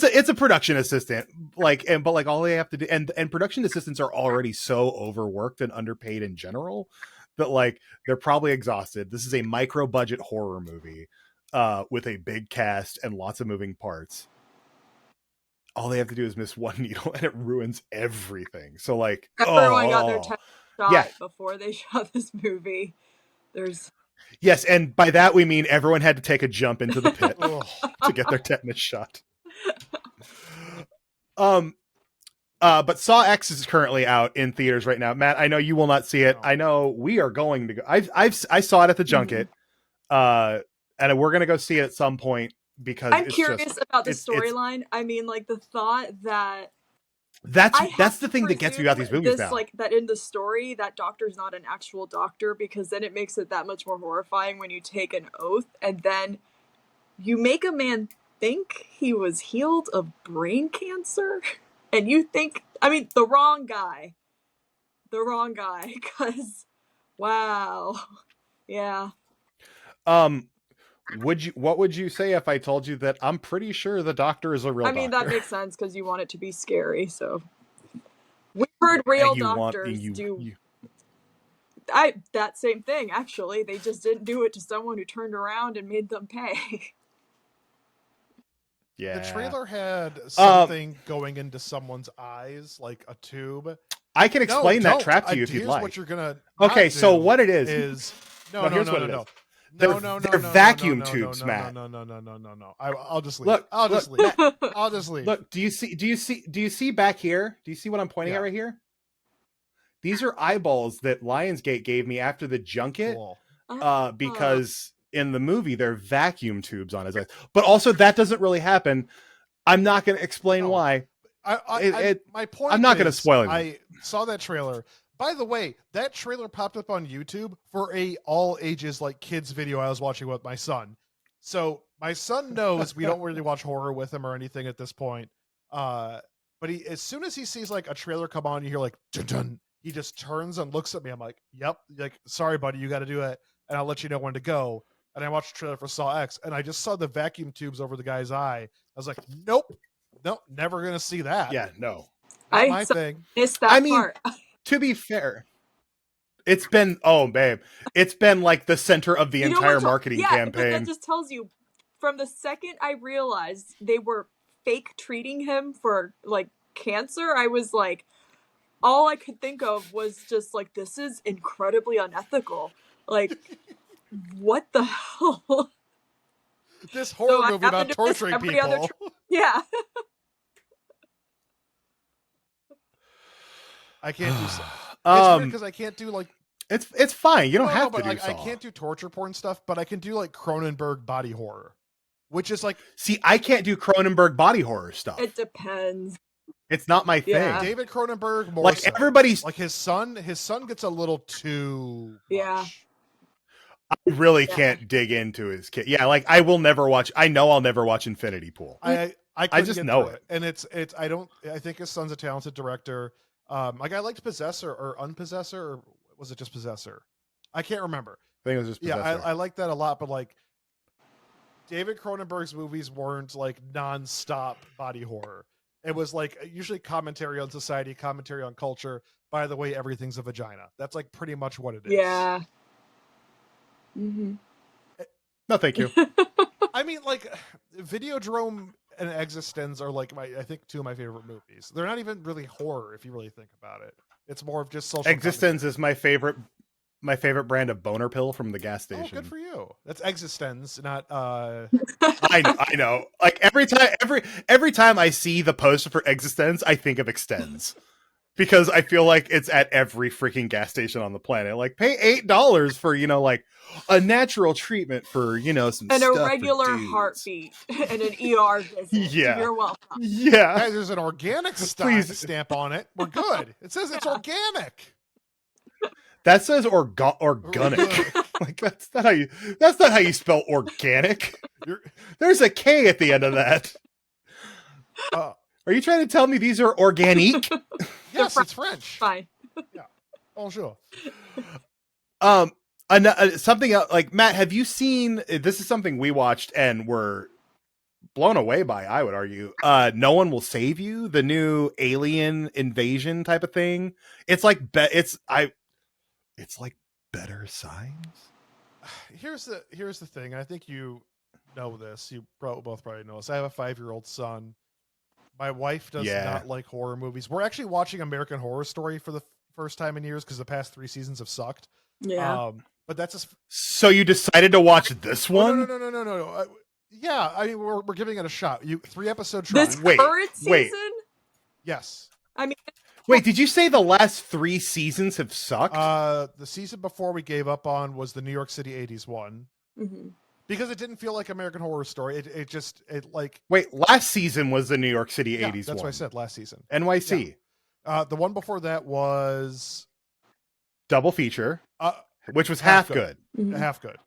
a production assistant. But all they have to do, and production assistants are already so overworked and underpaid in general that like they're probably exhausted. This is a micro budget horror movie with a big cast and lots of moving parts. All they have to do is miss one needle and it ruins everything. So like everyone got their test shot before they shot this movie. Yes, and by that we mean everyone had to take a jump into the pit to get their tetanus shot. But Saw X is currently out in theaters right now. Matt, I know you will not see it. No. I know we are going to go. I saw it at the junket, and we're going to go see it at some point because I'm curious about the storyline. I mean, like the thought that that's the thing that gets me about these movies now. Like that in the story, that doctor's not an actual doctor, because then it makes it that much more horrifying when you take an oath and then you make a man think he was healed of brain cancer, and you think, I mean, the wrong guy, because wow, yeah. What would you say if I told you that I'm pretty sure the doctor is a real doctor? I mean, that makes sense because you want it to be scary. So we've heard real doctors do that same thing. Actually, they just didn't do it to someone who turned around and made them pay. Yeah. The trailer had something going into someone's eyes, like a tube. I can explain that trap to you if you'd like. What you're gonna so what it is no. They're vacuum tubes, Matt. No. I'll just leave. I'll just leave. Look, do you see back here? Do you see what I'm pointing at right here? These are eyeballs that Lionsgate gave me after the junket, because in the movie they're vacuum tubes on his eyes. But also that doesn't really happen. I'm not going to explain why. My point. I'm not going to spoil it. I saw that trailer. By the way, that trailer popped up on YouTube for a all ages like kids video I was watching with my son. So my son knows we don't really watch horror with him or anything at this point. But as soon as he sees like a trailer come on, you hear like dun dun, he just turns and looks at me. I'm like, yep, like sorry, buddy, you got to do it, and I'll let you know when to go. And I watched the trailer for Saw X, and I just saw the vacuum tubes over the guy's eye. I was like, nope, never gonna see that. Yeah, no, not my thing. Missed that part. To be fair, it's been like the center of the entire marketing campaign. But that just tells you, from the second I realized they were fake treating him for like cancer, I was like, all I could think of was just like, this is incredibly unethical. Like, what the hell? This horror movie about torturing people. Yeah. I can't do so. It's weird because I can't do like it's fine. You don't have to do I can't do torture porn stuff, but I can do like Cronenberg body horror, which is like, see, I can't do Cronenberg body horror stuff. It depends. It's not my thing. David Cronenberg, more like so. Everybody's like his son gets a little too much. I really can't dig into his kid. Yeah, like I will never watch. I know I'll never watch Infinity Pool. I just know it. And it's I think his son's a talented director. Like I liked Possessor or Unpossessor, or was it just Possessor? I can't remember. I think it was just Possessor. Yeah, I like that a lot, but like David Cronenberg's movies weren't like non-stop body horror. It was like usually commentary on society, commentary on culture. By the way, everything's a vagina. That's like pretty much what it is. Yeah. Mm-hmm. No, thank you. I mean, like Videodrome and Existence are like I think two of my favorite movies. They're not even really horror if you really think about it. It's more of just social. Existence is my favorite brand of boner pill from the gas station. Oh, good for you. That's Existence, not I know. Like every time I see the poster for Existence, I think of Extends. Because I feel like it's at every freaking gas station on the planet. Like, pay $8 for, like a natural treatment for, some and stuff a regular heartbeat and an ER visit. Yeah. You're welcome. Yeah. Guys, there's an organic stamp on it. We're good. It says it's organic. That says organic. Like that's not how you spell organic. There's a K at the end of that. Are you trying to tell me these are organique? Yes, it's French. Fine. Yeah. Bonjour. Something else, like Matt, have you seen? This is something we watched and were blown away by. I would argue. No One Will Save You, the new alien invasion type of thing. It's like it's like Better Signs. Here's the thing. I think you know this. You both probably know this. I have a 5-year-old son. My wife does not like horror movies. We're actually watching American Horror Story for the first time in years because the past 3 seasons have sucked. Yeah. but that's So you decided to watch this one? No. Yeah, I mean, we're giving it a shot. 3-episode try. This current season? Yes. I mean, wait, did you say the last 3 seasons have sucked? The season before we gave up on was the New York City 80s one. Mm-hmm. Because it didn't feel like American Horror Story. It like... Wait, last season was the New York City 80s one. That's what I said, last season. NYC. Yeah. The one before that was... Double feature, which was half half good. Mm-hmm. Half good.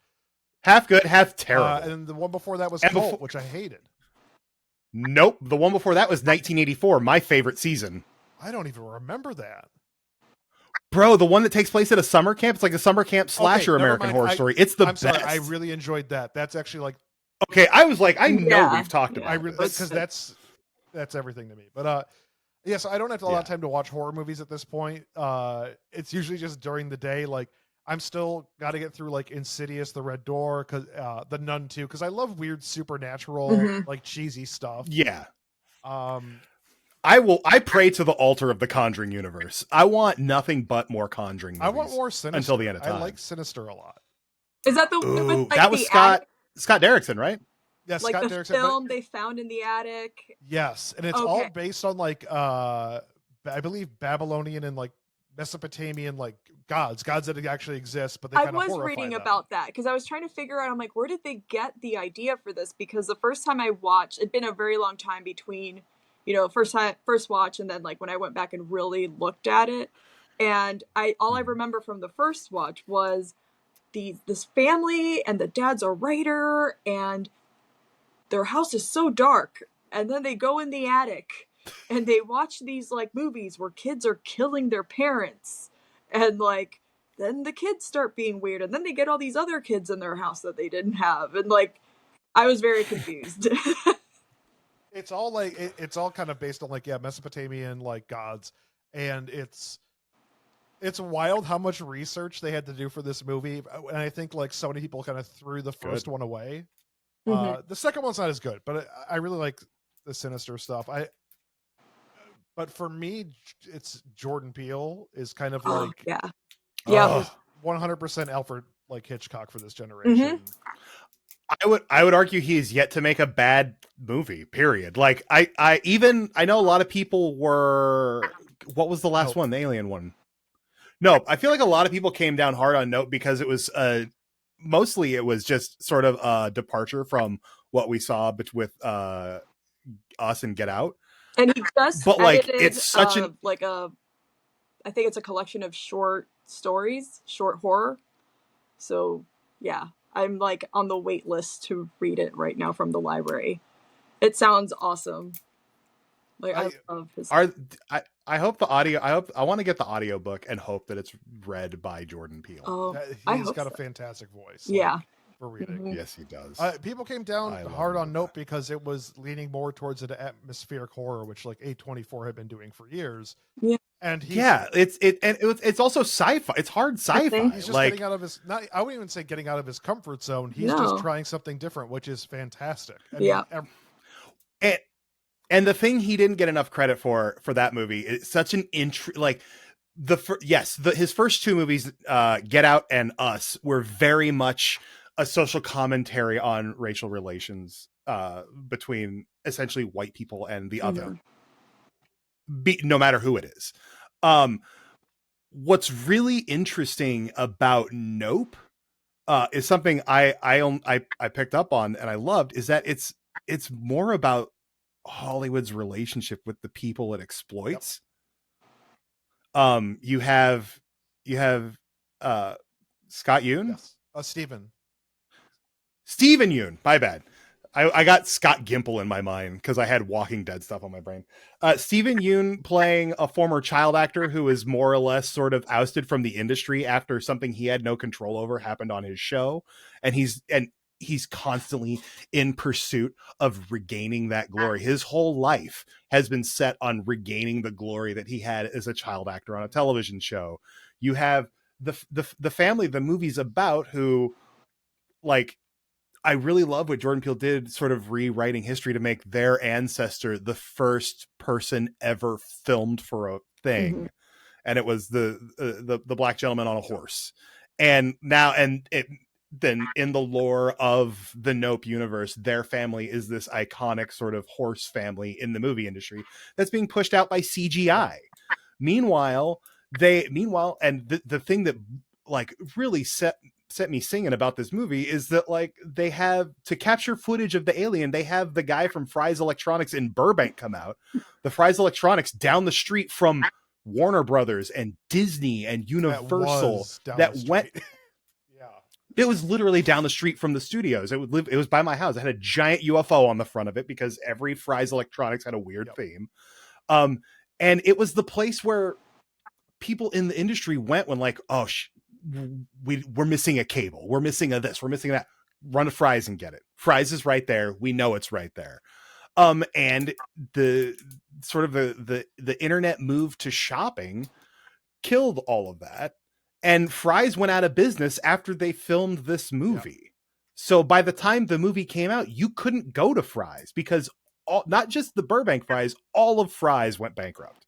Half good, half terrible. And the one before that was Cult, which I hated. Nope. The one before that was 1984, my favorite season. I don't even remember that. Bro, the one that takes place at a summer camp, it's like a summer camp slasher American Horror Story. It's the best. Sorry, I really enjoyed that. That's actually like... Okay, I was like, I know we've talked about it. Because that's everything to me. But yes, I don't have a lot of time to watch horror movies at this point. It's usually just during the day. Like, I'm still got to get through like Insidious, The Red Door, cause The Nun 2, because I love weird supernatural, like cheesy stuff. Yeah. I pray to the altar of the Conjuring universe. I want nothing but more Conjuring movies. I want more Sinister. Until the end of time. I like Sinister a lot. Is that the one with, like, that was Scott Derrickson, right? Yeah, like Scott the Derrickson, film they found in the attic? Yes, and it's all based on like I believe Babylonian and like Mesopotamian like gods that actually exist, but they kind of I was reading about that because I was trying to figure out, I'm like, where did they get the idea for this? Because the first time I watched, it'd been a very long time between, first watch and then like when I went back and really looked at it. And all I remember from the first watch was this family, and the dad's a writer, and their house is so dark. And then they go in the attic and they watch these like movies where kids are killing their parents, and like then the kids start being weird, and then they get all these other kids in their house that they didn't have, and like I was very confused. It's all like it's all kind of based on like Mesopotamian like gods, and it's wild how much research they had to do for this movie, and I think like so many people kind of threw the first one away. The second one's not as good, but I really like the Sinister stuff. But for me, it's Jordan Peele is kind of like 100% Alfred like Hitchcock for this generation. I would argue he is yet to make a bad movie. Period. Like I know a lot of people were. What was the last one? The Alien one. No, I feel like a lot of people came down hard on Nope because it was mostly it was just sort of a departure from what we saw with Us and Get Out. And he just but like edited, it's such an I think it's a collection of short stories, short horror. So yeah, I'm like on the wait list to read it right now from the library. It sounds awesome. Like I love his. I hope the audio. I want to get the audiobook and hope that it's read by Jordan Peele. Oh, he's got a fantastic voice. Yeah. For reading. Mm-hmm. Yes, he does. People came down hard on Nope because it was leaning more towards an atmospheric horror, which like A24 had been doing for years. Yeah. And it's also sci-fi. It's hard sci-fi. He's just getting out of his I wouldn't even say getting out of his comfort zone. He's just trying something different, which is fantastic. And the thing he didn't get enough credit for that movie is such an like his first two movies, Get Out and Us, were very much a social commentary on racial relations between essentially white people and the other, no matter who it is. What's really interesting about Nope is something I picked up on and I loved, is that it's more about Hollywood's relationship with the people it exploits. You have Scott Youn. Yes. Steven Yeun, my bad. I got Scott Gimple in my mind because I had Walking Dead stuff on my brain. Steven Yeun playing a former child actor who is more or less sort of ousted from the industry after something he had no control over happened on his show. And he's constantly in pursuit of regaining that glory. His whole life has been set on regaining the glory that he had as a child actor on a television show. You have the family the movie's about, who, like, I really love what Jordan Peele did, sort of rewriting history to make their ancestor the first person ever filmed for a thing. And it was the black gentleman on a horse. And now, then in the lore of the Nope universe, their family is this iconic sort of horse family in the movie industry that's being pushed out by CGI. Meanwhile, and the thing that like really set me singing about this movie is that like they have, to capture footage of the alien, they have the guy from Fry's Electronics in Burbank come out. The Fry's Electronics down the street from Warner Brothers and Disney and Universal that went yeah, it was literally down the street from the studios. It was by my house. It had a giant UFO on the front of it because every Fry's Electronics had a weird theme. And it was the place where people in the industry went when like, oh, we're missing a cable. We're missing a this. We're missing that. Run to Fry's and get it. Fry's is right there. We know it's right there. And the sort of the internet move to shopping killed all of that. And Fry's went out of business after they filmed this movie. Yeah. So by the time the movie came out, you couldn't go to Fry's because not just the Burbank Fry's, all of Fry's went bankrupt.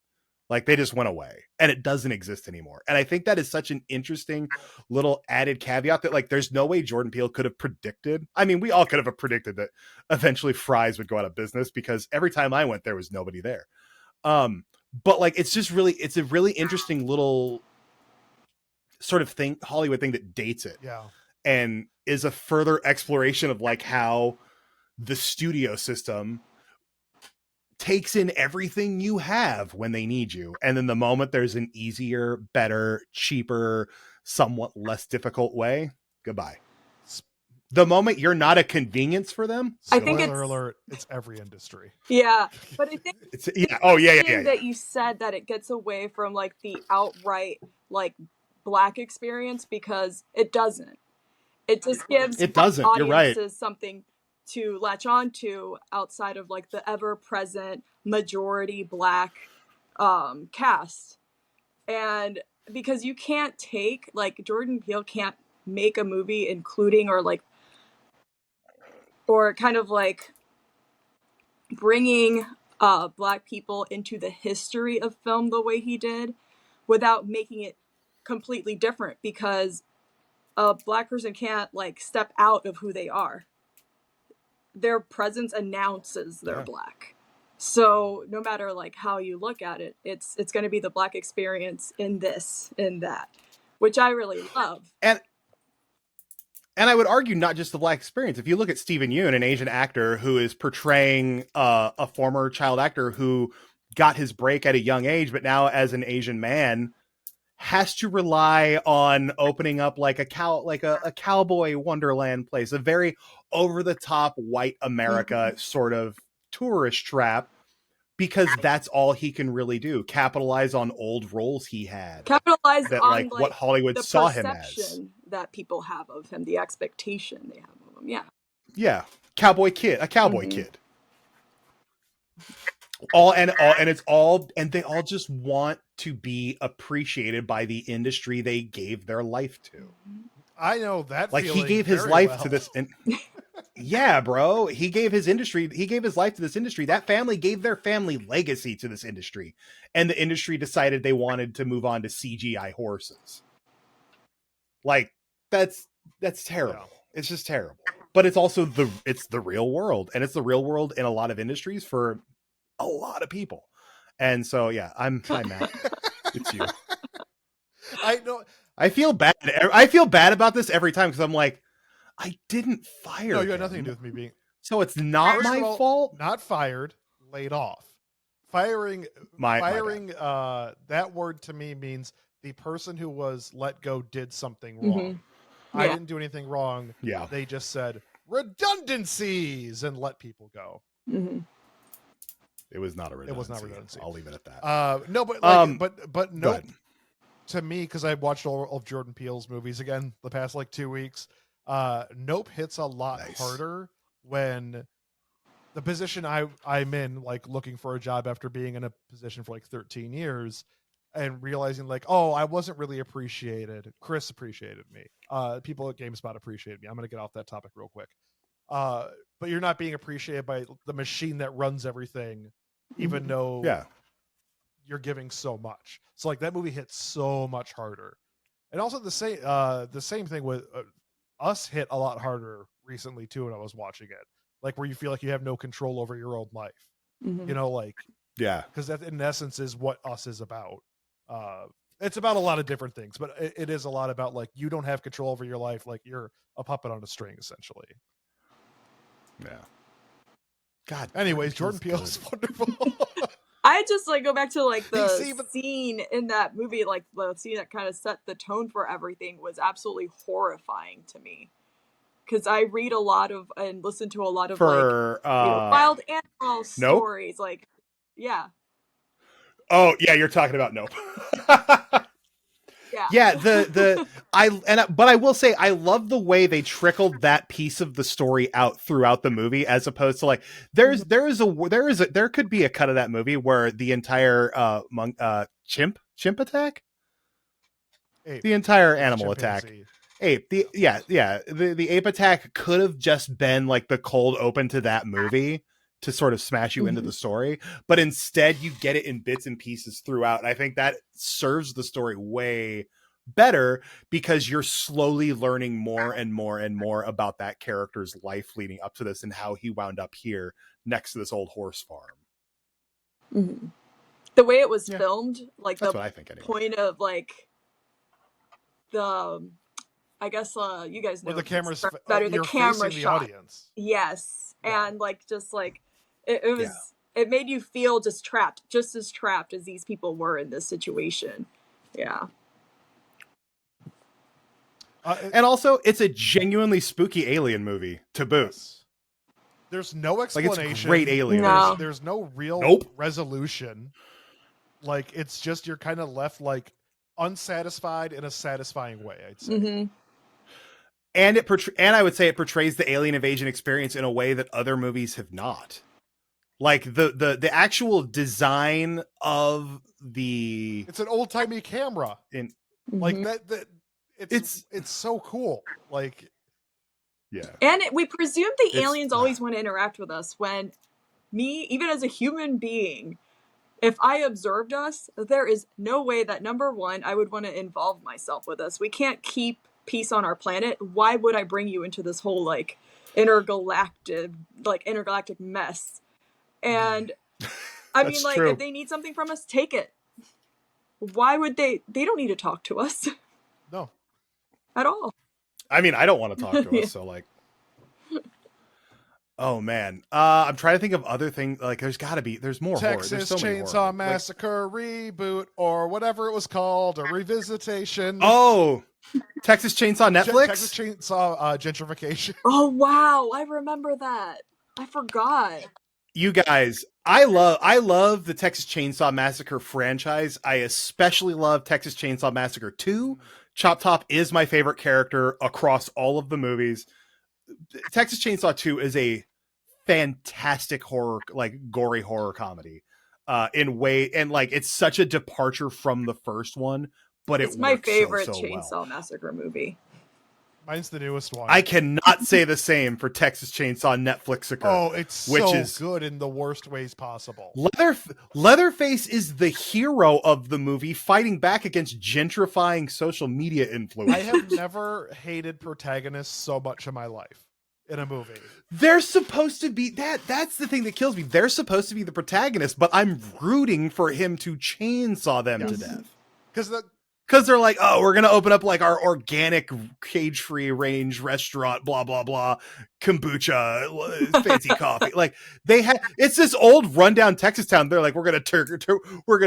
Like they just went away and it doesn't exist anymore. And I think that is such an interesting little added caveat that like, there's no way Jordan Peele could have predicted. I mean, we all could have predicted that eventually Fry's would go out of business because every time I went, there was nobody there. But like, it's a really interesting little sort of thing, Hollywood thing that dates it. Yeah. And is a further exploration of like how the studio system takes in everything you have when they need you. And then the moment there's an easier, better, cheaper, somewhat less difficult way, goodbye. The moment you're not a convenience for them. I think spoiler alert, it's every industry. Yeah. But I think it's yeah. That you said that it gets away from like the outright like Black experience because it doesn't. It just gives audiences You're right. something to latch on to outside of like the ever-present majority Black cast. And because you can't take, like, Jordan Peele can't make a movie including or kind of like bringing Black people into the history of film the way he did without making it completely different, because a Black person can't like step out of who they are. Their presence announces they're Black. So no matter like how you look at it, it's going to be the Black experience in this, in that, which I really love. And I would argue not just the Black experience. If you look at Steven Yeun, an Asian actor who is portraying a former child actor who got his break at a young age, but now as an Asian man has to rely on opening up like a cowboy wonderland place, a very over the top white America sort of tourist trap, because that's all he can really do. Capitalize on old roles he had. Capitalize that, on like what Hollywood saw him as. That people have of him, the expectation they have of him. Yeah. Yeah. Cowboy kid, a cowboy kid. And they all just want to be appreciated by the industry they gave their life to. I know that. Like he gave his life to this. Yeah, bro. He gave his life to this industry. That family gave their family legacy to this industry. And the industry decided they wanted to move on to CGI horses. Like that's terrible. Yeah. It's just terrible. But it's also the real world. And it's the real world in a lot of industries for a lot of people. And so yeah, I'm Matt. It's you. I know. I feel bad. I feel bad about this every time because I'm like, I didn't fire. No, you had him. nothing to do with me being. So it's not my fault. Not fired, laid off. Firing. That word to me means the person who was let go did something wrong. I didn't do anything wrong. Yeah. They just said redundancies and let people go. It was not a redundancy. It was not redundancy. I'll leave it at that. No, but Nope. To me, because I've watched all of Jordan Peele's movies again the past like 2 weeks, Nope hits a lot harder when the position I'm in, like looking for a job after being in a position for like 13 years and realizing like, oh, I wasn't really appreciated. Chris appreciated me. People at GameSpot appreciated me. I'm going to get off that topic real quick. But you're not being appreciated by the machine that runs everything, even though you're giving so much. So like that movie hits so much harder. And also the same thing with Us hit a lot harder recently too when I was watching it, like where you feel like you have no control over your own life. Mhm. You know, like Yeah, because that in essence is what Us is about. It's about a lot of different things, but it is a lot about like you don't have control over your life, like you're a puppet on a string essentially. yeah. God. Anyways, Jordan Peele is wonderful. I just like go back to like the See, but- scene in that movie, like the scene that kind of set the tone for everything was absolutely horrifying to me. Because I read a lot of and listen to a lot of For wild animal Nope. stories. Like, yeah, oh yeah, you're talking about Nope. yeah, Yeah, but I will say I love the way they trickled that piece of the story out throughout the movie, as opposed to like there could be a cut of that movie where the entire chimp attack, Ape. the entire It's animal chimpanzee. attack. Ape, the ape attack could have just been like the cold open to that movie to sort of smash you into the story, but instead you get it in bits and pieces throughout. And I think that serves the story way better because you're slowly learning more and more and more about that character's life leading up to this and how he wound up here next to this old horse farm. Mm-hmm. The way it was filmed, like that's the what I think anyway. point of like the I guess you guys know where the camera's better. You're The camera facing the shot. audience. Yes, Yeah. and like just like it was, it made you feel just as trapped as these people were in this situation. Yeah. And also, it's a genuinely spooky alien movie to boot. Yes. There's no explanation. Like, it's great alien. No. There's no real resolution. Like, it's just you're kind of left like unsatisfied in a satisfying way, I'd say. Mm-hmm. And I would say it portrays the alien invasion experience in a way that other movies have not. Like the actual design of it's an old timey camera. Like that it's so cool. Like, yeah. And we presume the aliens always want to interact with us when me, even as a human being, if I observed us, there is no way that, number one, I would want to involve myself with us. We can't keep peace on our planet. Why would I bring you into this whole like intergalactic mess? And I mean, like, if they need something from us, take it. Why would they don't need to talk to us. No. At all. I mean, I don't want to talk to us, so like, oh man, I'm trying to think of other things. Like, there's more Texas horror. Chainsaw Massacre reboot or whatever it was called, a revisitation. Oh, Texas Chainsaw Netflix. Texas Chainsaw gentrification. Oh wow, I remember that. I forgot. You guys, I love the Texas Chainsaw Massacre franchise. I especially love Texas Chainsaw Massacre 2. Chop Top is my favorite character across all of the movies. Texas Chainsaw 2 is a fantastic horror, like gory horror comedy. It's such a departure from the first one, but it's my favorite so Chainsaw Massacre movie. Mine's the newest one. I cannot say the same for Texas Chainsaw Netflix. Oh, it's so good in the worst ways possible. Leatherface is the hero of the movie, fighting back against gentrifying social media influence. I have never hated protagonists so much in my life in a movie. They're supposed to be that's the thing that kills me. They're supposed to be the protagonist, but I'm rooting for him to chainsaw them to death. Because they're like, oh, we're going to open up like our organic cage-free range restaurant, blah, blah, blah, kombucha, fancy coffee. Like it's this old rundown Texas town. They're like, we're going to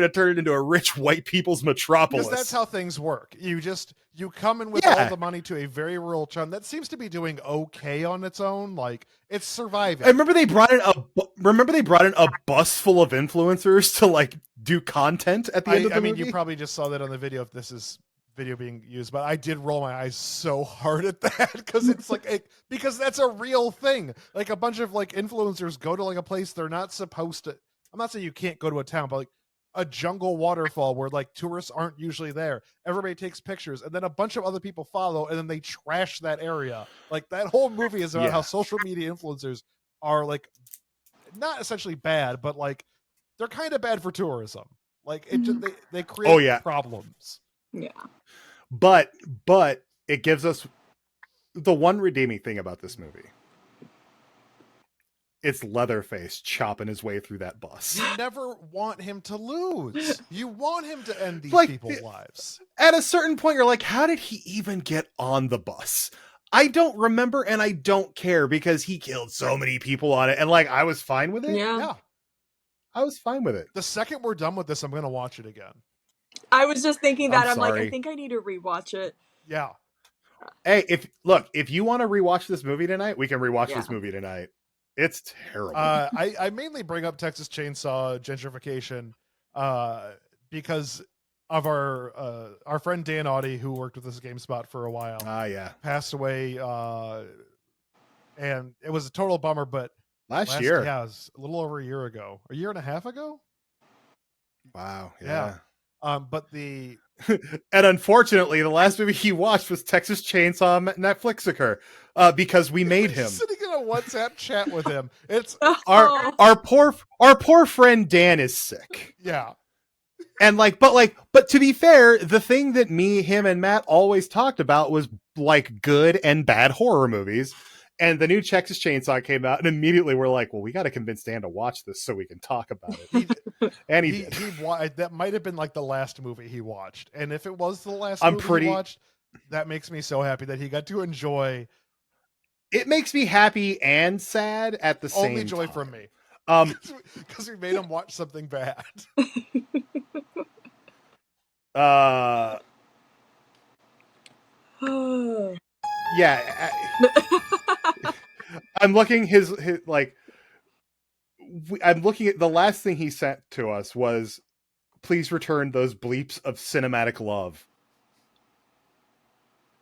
turn it into a rich white people's metropolis. Because that's how things work. You come in with all the money to a very rural town that seems to be doing okay on its own. Like, it's surviving. I remember they brought in a bus full of influencers to like do content at the end of the movie. I mean, you probably just saw that on the video if this is video being used, but I did roll my eyes so hard at that because it's like because that's a real thing. Like, a bunch of like influencers go to like a place they're not supposed to. I'm not saying you can't go to a town, but like a jungle waterfall where like tourists aren't usually there. Everybody takes pictures, and then a bunch of other people follow, and then they trash that area. Like, that whole movie is about how social media influencers are like not essentially bad, but like they're kind of bad for tourism. Like, they create problems. Yeah. but it gives us the one redeeming thing about this movie. It's Leatherface chopping his way through that bus. You never want him to lose. You want him to end these people's lives. At a certain point, you're like, how did he even get on the bus? I don't remember, and I don't care, because he killed so many people on it, and like, I was fine with it. Yeah. I was fine with it. The second we're done with this, I'm going to watch it again. I was just thinking that. I'm like, sorry. I think I need to rewatch it. Yeah. Hey, if you want to rewatch this movie tonight, we can rewatch this movie tonight. It's terrible. I mainly bring up Texas Chainsaw Gentrification because of our friend Dan Audie, who worked with us at GameSpot for a while. Yeah. Passed away, and it was a total bummer, but last year. Yeah, it was a little over a year ago. A year and a half ago? Wow. Yeah. But the and unfortunately, the last movie he watched was Texas Chainsaw Netflixer, because we made him. Sitting in a WhatsApp chat with him. It's our poor friend Dan is sick. Yeah. And but to be fair, the thing that me, him, and Matt always talked about was like good and bad horror movies. And the new Texas Chainsaw came out, and immediately we're like, well, we got to convince Dan to watch this so we can talk about it. And he did. That might have been like the last movie he watched. And if it was the last movie he watched, that makes me so happy that he got to enjoy. It makes me happy and sad at the same time. Only joy from me. Because we made him watch something bad. Yeah. I'm looking I'm looking at the last thing he sent to us was, please return those bleeps of cinematic love.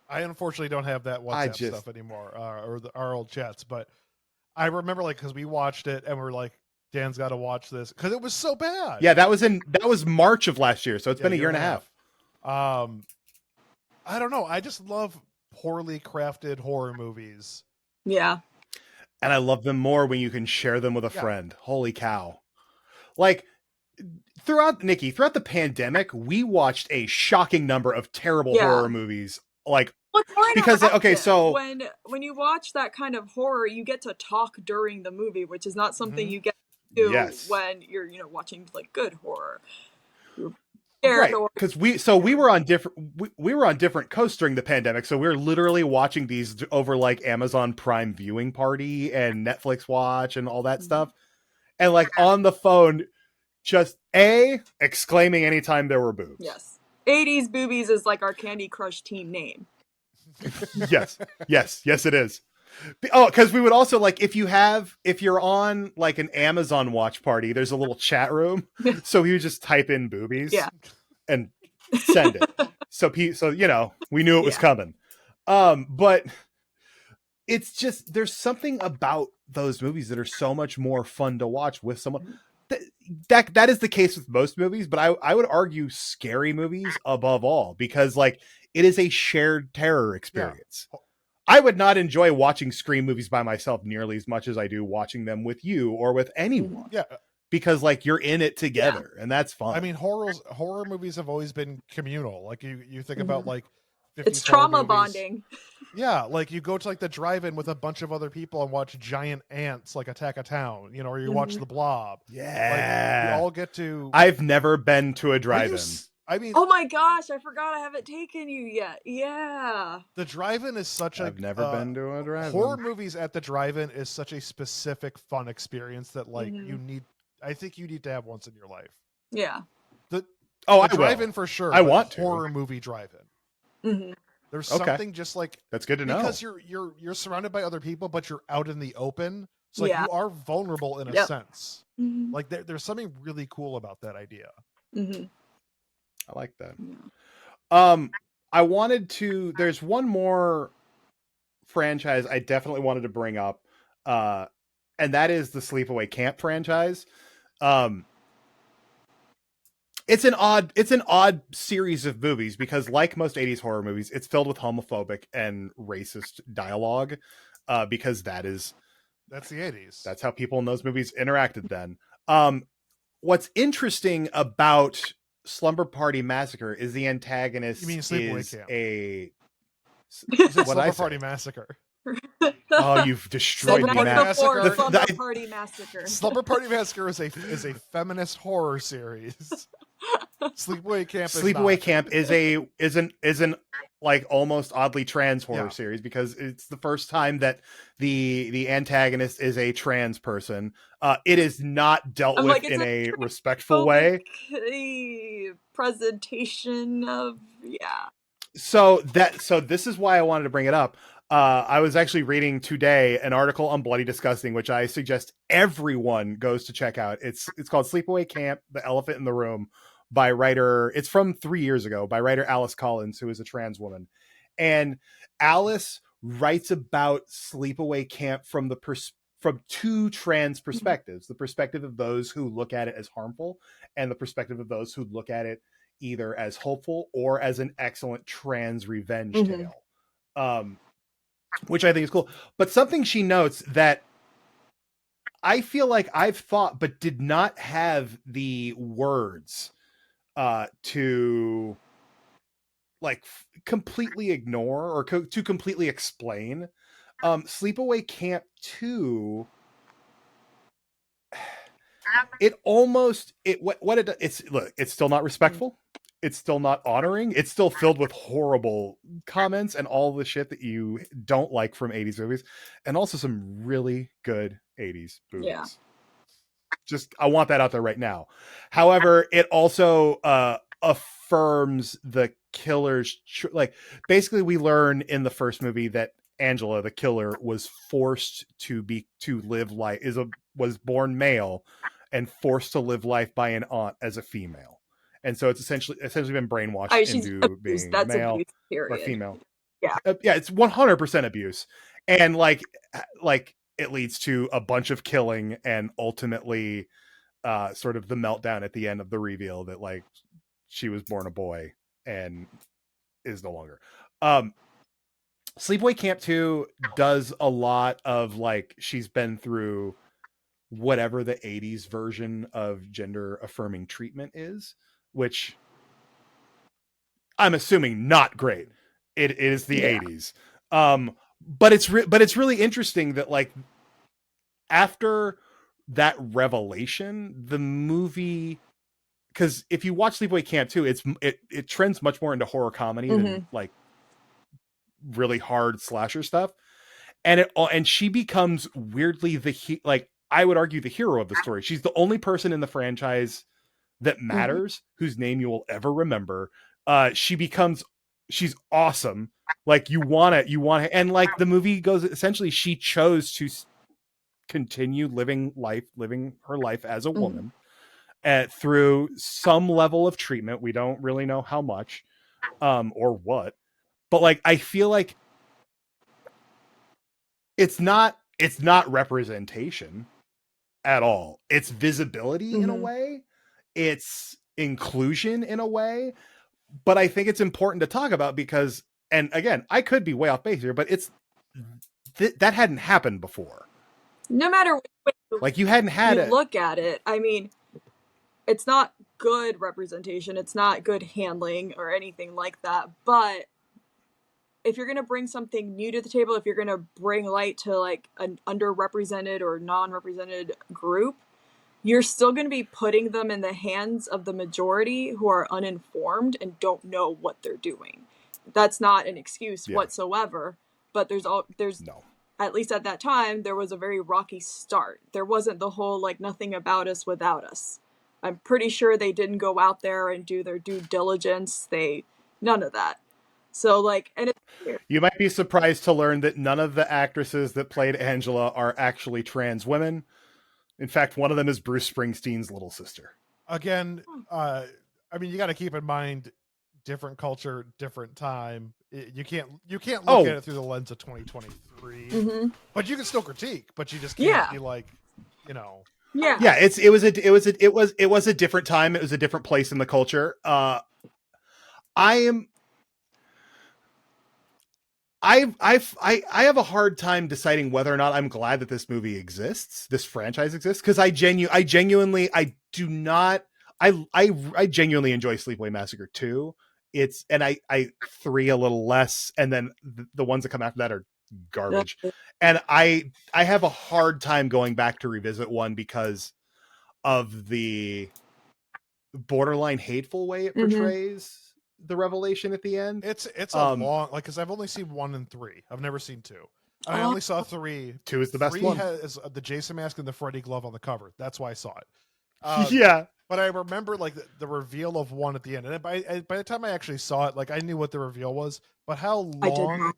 I unfortunately don't have that WhatsApp stuff anymore, or our old chats, but I remember because we watched it and we're like, Dan's got to watch this because it was so bad. Yeah, that was March of last year, so it's been a year and a half. I don't know. I just love poorly crafted horror movies. Yeah. And I love them more when you can share them with a friend. Holy cow. Like, throughout the pandemic, we watched a shocking number of terrible horror movies. Like, because so when you watch that kind of horror, you get to talk during the movie, which is not something you get to do when you're watching like good horror. Right, because we were on different coasts during the pandemic, so we were literally watching these over like Amazon Prime viewing party and Netflix watch and all that stuff, and like on the phone, just exclaiming anytime there were boobs. Yes, 80s boobies is like our Candy Crush team name. yes, it is. Oh, because we would also like if you're on like an Amazon watch party, there's a little chat room, so we would just type in boobies, and send it. So we knew it was coming. But it's just there's something about those movies that are so much more fun to watch with someone. That is the case with most movies, but I would argue scary movies above all, because like it is a shared terror experience. Yeah. I would not enjoy watching Scream movies by myself nearly as much as I do watching them with you or with anyone. Yeah. Because like you're in it together and that's fun. I mean, horror movies have always been communal. Like you think about like it's trauma bonding. Yeah, like you go to like the drive-in with a bunch of other people and watch giant ants like attack a town, or you watch The Blob. Yeah. Like, you all get to. I've never been to a drive-in. I mean, oh my gosh, I forgot I haven't taken you yet. Yeah. The drive-in is such I've never been to a drive-in. Horror movies at the drive-in is such a specific fun experience that like I think you need to have once in your life. Yeah. The I drive-in for sure. I want to. Horror movie drive-in. There's something just like that's good to know, because you're surrounded by other people, but you're out in the open, so like you are vulnerable in a sense. Like there's something really cool about that idea. I like that. I wanted to. There's one more franchise I definitely wanted to bring up, and that is the Sleepaway Camp franchise. It's an odd series of movies because, like most 80s horror movies, it's filled with homophobic and racist dialogue. Because that's the 80s. That's how people in those movies interacted then. What's interesting about Slumber Party Massacre is the antagonist. You mean Sleepaway is Camp? a I said What'd I Slumber say? Party Massacre. Oh, you've destroyed Slumber me, Party Matt. Massacre. Slumber Party Massacre. Slumber Party Massacre is a feminist horror series. Sleepaway Camp. Sleepaway Camp is an like almost oddly trans horror series because it's the first time that the antagonist is a trans person. It is not dealt with like, in a respectful way. Presentation of So this is why I wanted to bring it up. I was actually reading today an article on Bloody Disgusting, which I suggest everyone goes to check out. It's called Sleepaway Camp: The Elephant in the Room by writer. It's from 3 years ago by writer Alice Collins, who is a trans woman, and Alice writes about Sleepaway Camp from two trans perspectives: the perspective of those who look at it as harmful, and the perspective of those who look at it either as hopeful or as an excellent trans revenge tale. Which I think is cool. But something she notes that I feel like I've thought but did not have the words to like completely ignore or to completely explain. Sleepaway Camp 2, it's still not respectful. It's still not honoring. It's still filled with horrible comments and all the shit that you don't like from 80s movies, and also some really good 80s movies. Yeah. Just, I want that out there right now. However, it also affirms the killer's like, basically we learn in the first movie that Angela, the killer, was forced to live life, was born male and forced to live life by an aunt as a female. And so it's essentially been brainwashed into being male or female. Yeah. Yeah, it's 100% abuse. And like it leads to a bunch of killing and ultimately sort of the meltdown at the end of the reveal that like she was born a boy and is no longer. Sleepaway Camp 2 does a lot of like, she's been through whatever the 80s version of gender affirming treatment is, which I'm assuming not great. It is the 80s. But it's really interesting that like after that revelation, the movie, because if you watch Sleepaway Camp 2, it trends much more into horror comedy than like really hard slasher stuff, and she becomes weirdly like I would argue the hero of the story. She's the only person in the franchise that matters, whose name you will ever remember. She's awesome. Like you want to, and like the movie goes, essentially she chose to continue living her life as a woman through some level of treatment. We don't really know how much or what, but like I feel like it's not representation at all. It's visibility in a way. It's inclusion in a way. But I think it's important to talk about because, and again, I could be way off base here, but it's that hadn't happened before. No matter what, like you hadn't had it. Look at it. I mean, it's not good representation. It's not good handling or anything like that. But if you're going to bring something new to the table, if you're going to bring light to like an underrepresented or non-represented group, you're still going to be putting them in the hands of the majority who are uninformed and don't know what they're doing. That's not an excuse whatsoever, but there's no. At least at that time, there was a very rocky start. There wasn't the whole like nothing about us without us. I'm pretty sure they didn't go out there and do their due diligence. None of that. So like, and you might be surprised to learn that none of the actresses that played Angela are actually trans women. In fact, one of them is Bruce Springsteen's little sister. Again, I mean, you got to keep in mind, different culture, different time. You can't look at it through the lens of 2023. But you can still critique. But you just can't be like, you know. Yeah. It was a different time. It was a different place in the culture. I have a hard time deciding whether or not I'm glad that this movie exists, this franchise exists, because I genuinely do not. I genuinely enjoy Sleepaway Massacre 2. It's and I 3 a little less, and then the ones that come after that are garbage. And I have a hard time going back to revisit 1 because of the borderline hateful way it portrays the revelation at the end. It's a long, like, because I've only seen 1 and 3. I've never seen 2. I only saw 3. 2 is the best 3 one. has the Jason mask and the Freddy glove on the cover. That's why I saw it. Yeah. But I remember like the reveal of 1 at the end, and by the time I actually saw it, like I knew what the reveal was, but how long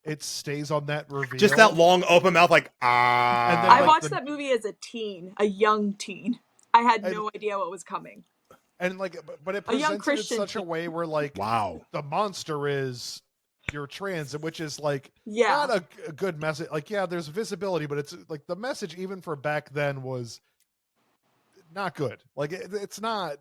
it stays on that reveal, just that long open mouth, like And then, I watched that movie as a teen, a young teen. I had no idea what was coming. And like, but it presented it in such a way where like, wow, the monster is you're trans, which is like not a good message. Like, yeah, there's visibility, but it's like the message even for back then was not good. Like it's not.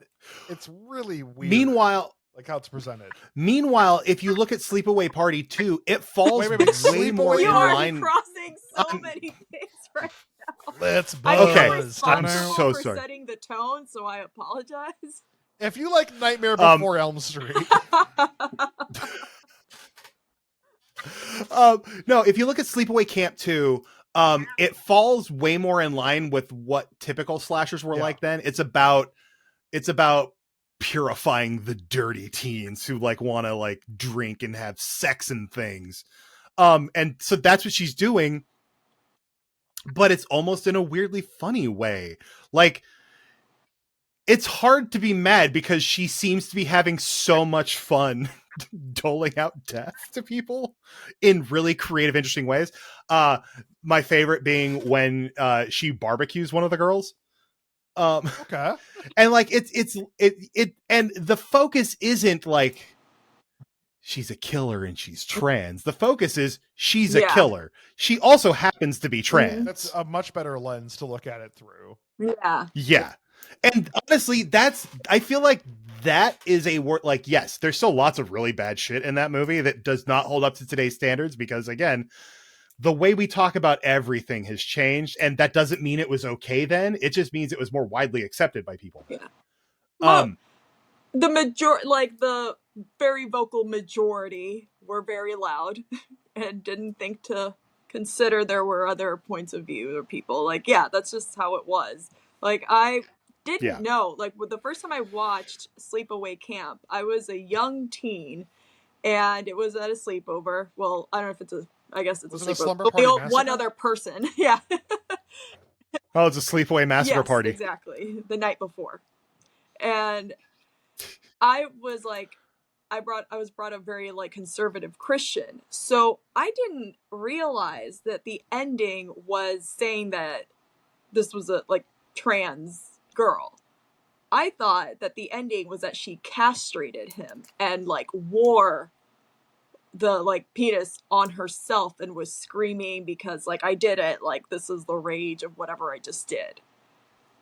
It's really weird. Meanwhile, like how it's presented. Meanwhile, if you look at Sleepaway Party 2, it falls way more in line. You are crossing so many things right now. Let's buzz. I'm so for sorry. setting the tone, so I apologize. If you like Nightmare Before Elm Street. No, if you look at Sleepaway Camp 2, it falls way more in line with what typical slashers were like then. It's about purifying the dirty teens who like want to like drink and have sex and things. And so that's what she's doing, but it's almost in a weirdly funny way. Like, it's hard to be mad because she seems to be having so much fun doling out death to people in really creative, interesting ways. My favorite being when she barbecues one of the girls. Okay. And like it and the focus isn't like she's a killer and she's trans. The focus is she's a killer. She also happens to be trans. That's a much better lens to look at it through. Yeah. And honestly, I feel like that is a word. Like, yes, there's still lots of really bad shit in that movie that does not hold up to today's standards because, again, the way we talk about everything has changed, and that doesn't mean it was okay then. It just means it was more widely accepted by people. Yeah. Well, the very vocal majority were very loud and didn't think to consider there were other points of view or people. Like, yeah, that's just how it was. Like, I didn't know. Like, the first time I watched Sleepaway Camp, I was a young teen, and it was at a sleepover. Well, I don't know if it's I guess it's a sleepover. One other person. Yeah. Oh, it's a Sleepaway Massacre party. Exactly. The night before. And I was like, I was brought up very like conservative Christian. So I didn't realize that the ending was saying that this was a like trans girl. I thought that the ending was that she castrated him and like wore the like penis on herself and was screaming because like I did it, like this is the rage of whatever I just did.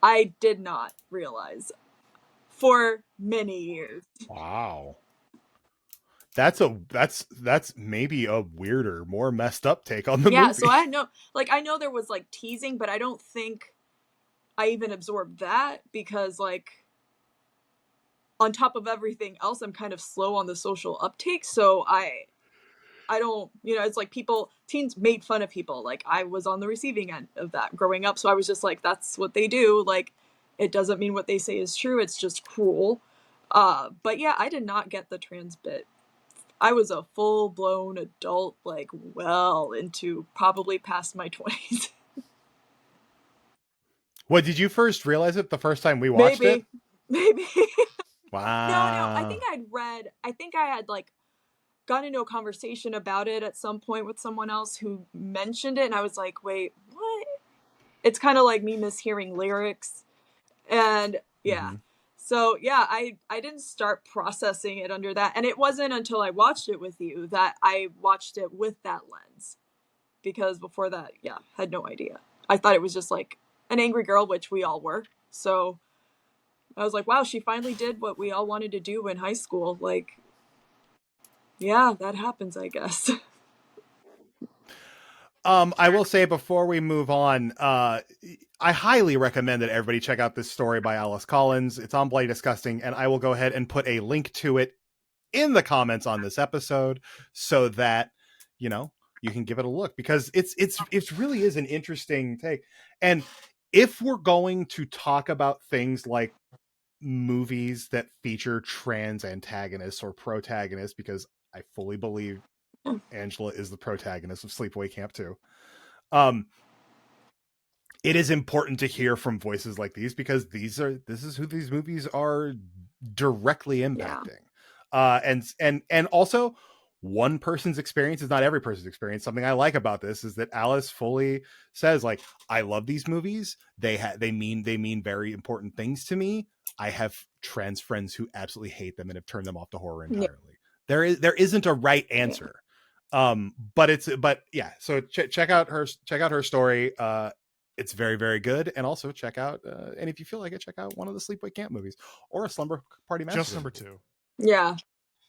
I did not realize for many years. Wow. That's maybe a weirder, more messed up take on the movie. Yeah, so I know there was like teasing, but I don't think I even absorbed that because like on top of everything else, I'm kind of slow on the social uptake, so I don't, it's like teens made fun of people. Like I was on the receiving end of that growing up. So I was just like, that's what they do. Like, it doesn't mean what they say is true. It's just cruel. But yeah, I did not get the trans bit. I was a full blown adult, like well into probably past my 20s. What, did you first realize it the first time we watched it? Maybe. Wow. No, I think I had like got into a conversation about it at some point with someone else who mentioned it, and I was like, wait, what? It's kind of like me mishearing lyrics. And so yeah, I didn't start processing it under that, and it wasn't until I watched it with you that I watched it with that lens, because before that, had no idea. I thought it was just like an angry girl, which we all were. So I was like, wow, she finally did what we all wanted to do in high school. Like, yeah, that happens, I guess. I will say before we move on, I highly recommend that everybody check out this story by Alice Collins. It's on Bloody Disgusting, and I will go ahead and put a link to it in the comments on this episode so that, you know, you can give it a look, because it really is an interesting take. And if we're going to talk about things like movies that feature trans antagonists or protagonists, because I fully believe Angela is the protagonist of Sleepaway Camp 2. It is important to hear from voices like these, because this is who these movies are directly impacting. And also, one person's experience is not every person's experience. Something I like about this is that Alice fully says, like, I love these movies. They mean very important things to me. I have trans friends who absolutely hate them and have turned them off to horror entirely. There isn't a right answer. But yeah, so check out her story. It's very, very good. And also check out, and if you feel like it, check out one of the Sleepaway Camp movies or a Slumber Party Massacre. Just number 2. Yeah.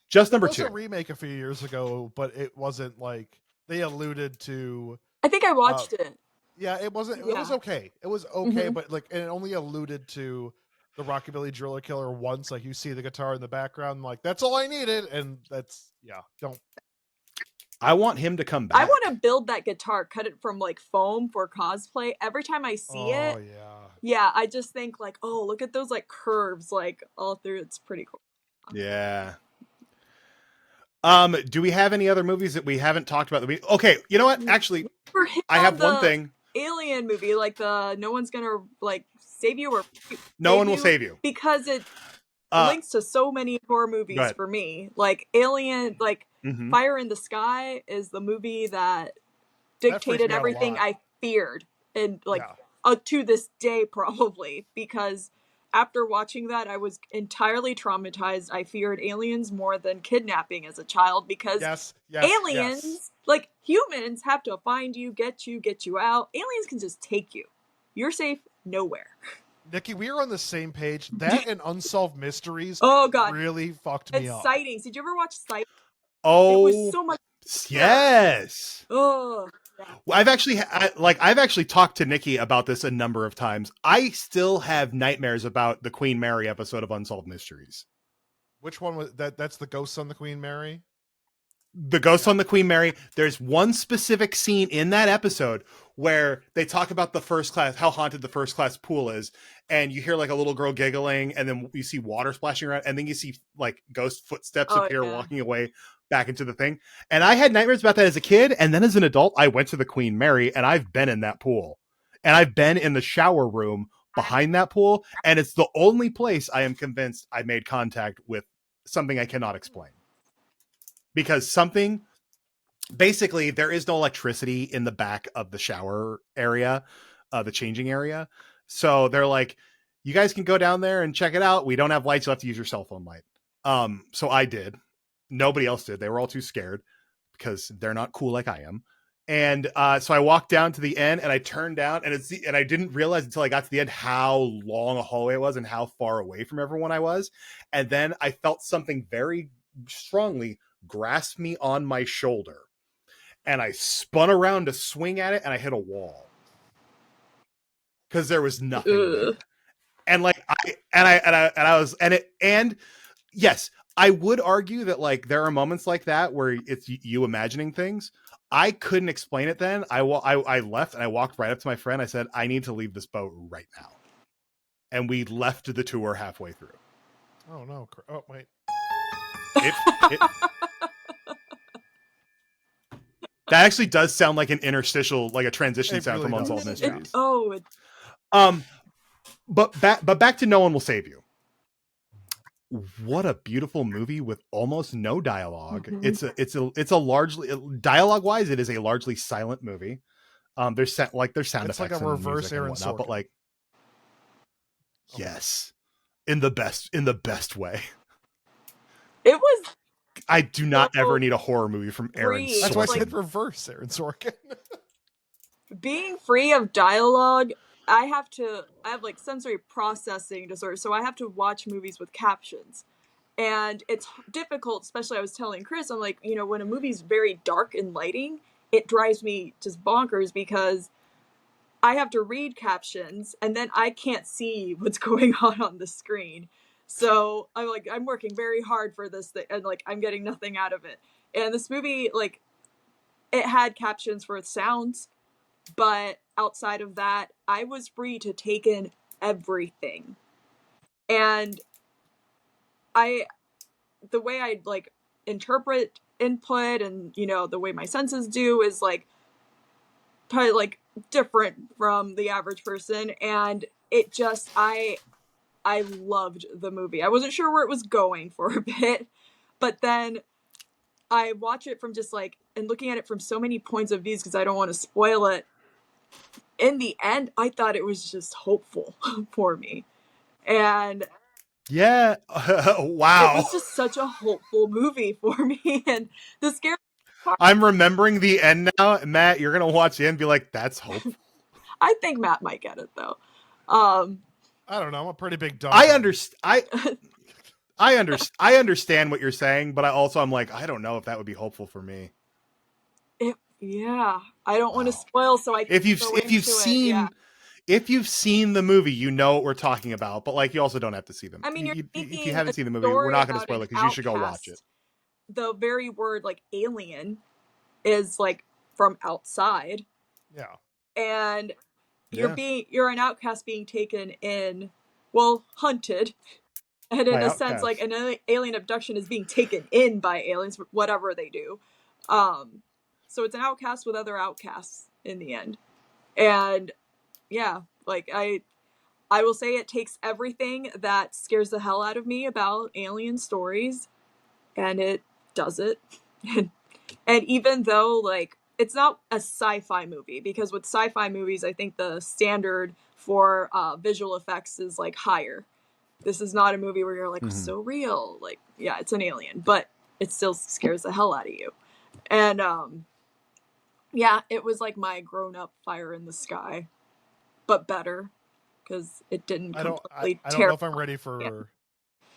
Just number 2. There was a remake a few years ago, but it wasn't like they alluded to. I think I watched it. Yeah, it wasn't. It was okay. It was okay, but like it only alluded to the Rockabilly Driller Killer once. Like you see the guitar in the background, like that's all I needed, and that's don't. I want him to come back. I want to build that guitar, cut it from like foam for cosplay. Every time I see it, yeah, I just think like, oh, look at those like curves like all through. It's pretty cool. Yeah. Do we have any other movies that we haven't talked about? Okay, you know what? Actually, I have one thing. Alien movie, like the No One's Gonna like save you, or No one will save you, because it links to so many horror movies for me. Like Alien, like Fire in the Sky is the movie that dictated everything I feared, and like to this day probably, because after watching that, I was entirely traumatized. I feared aliens more than kidnapping as a child, because aliens, like humans, have to find you, get you out. Aliens can just take you. You're safe nowhere. Nikki, we are on the same page. That and Unsolved Mysteries really fucked me up. Sightings. Did you ever watch Sightings? Oh, it was so much. Yes. Oh. I've actually talked to Nikki about this a number of times. I still have nightmares about the Queen Mary episode of Unsolved Mysteries. Which one was that? That's the Ghosts on the Queen Mary? The Ghosts on the Queen Mary. There's one specific scene in that episode where they talk about the first class, how haunted the first class pool is. And you hear like a little girl giggling, and then you see water splashing around, and then you see like ghost footsteps appear walking away back into the thing. And I had nightmares about that as a kid, and then as an adult I went to the Queen Mary, and I've been in that pool, and I've been in the shower room behind that pool, and it's the only place I am convinced I made contact with something I cannot explain, because basically there is no electricity in the back of the shower area, the changing area. So they're like, you guys can go down there and check it out. We don't have lights. You'll have to use your cell phone light. So I did. Nobody else did. They were all too scared because they're not cool like I am. And so I walked down to the end, and I turned down, and I didn't realize until I got to the end how long a hallway it was and how far away from everyone I was. And then I felt something very strongly grasp me on my shoulder, and I spun around to swing at it, and I hit a wall because there was nothing there. And like yes, I would argue that like there are moments like that where it's you imagining things. I couldn't explain it then. I left, and I walked right up to my friend. I said, I need to leave this boat right now. And we left the tour halfway through. Oh no. Oh wait. That actually does sound like an interstitial, like a transition sound from Unsolved Mysteries. But back to No One Will Save You. What a beautiful movie with almost no dialogue. It's a largely, dialogue wise, it is a largely silent movie. There's sound effects, like a reverse Aaron Sorkin. But like, yes, in the best way. It was. I do not ever need a horror movie from Aaron Sorkin. That's why I said reverse Aaron Sorkin. Being free of dialogue, I have like sensory processing disorder, so I have to watch movies with captions. And it's difficult, especially I was telling Chris, I'm like, when a movie's very dark in lighting, it drives me just bonkers because I have to read captions and then I can't see what's going on the screen. So I'm working very hard for this thing, and like I'm getting nothing out of it. And this movie, like, it had captions for sounds, but outside of that, I was free to take in everything. And the way I like interpret input and, you know, the way my senses do is like probably like different from the average person. And it just, I loved the movie. I wasn't sure where it was going for a bit, but then I watch it from just like, and looking at it from so many points of views because I don't want to spoil it. In the end, I thought it was just hopeful for me. And yeah, wow. It was just such a hopeful movie for me. And the scary part, I'm remembering the end now. Matt, you're gonna watch the end and be like, that's hopeful. I think Matt might get it though. I don't know. I'm a pretty big dog. I understand what you're saying, but I'm like, I don't know if that would be hopeful for me. Yeah, I don't want to spoil, so I if you've seen the movie, you know what we're talking about. But like, you also don't have to see them. I mean, if you haven't seen the movie, we're not going to spoil it because you should go watch it. The very word like alien is like from outside. Yeah, and you're an outcast being taken in, well, hunted. And in a sense, like an alien abduction is being taken in by aliens, whatever they do. So it's an outcast with other outcasts in the end. And yeah, like I will say it takes everything that scares the hell out of me about alien stories, and it does it. And even though like it's not a sci-fi movie, because with sci-fi movies, I think the standard for visual effects is like higher. This is not a movie where you're like, so real. Like, yeah, it's an alien, but it still scares the hell out of you. And yeah, it was like my grown-up Fire in the Sky, but better, because it didn't completely I don't know if I'm ready for. Yeah.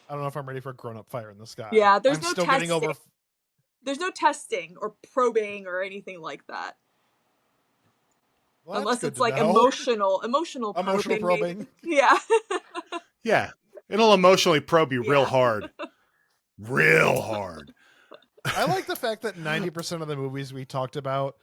I don't know if I'm ready for grown-up Fire in the Sky. Yeah, there's no testing. There's no testing or probing or anything like that. Well, unless it's like emotional probing. Yeah. Yeah. It'll emotionally probe you real hard. Real hard. I like the fact that 90% of the movies we talked about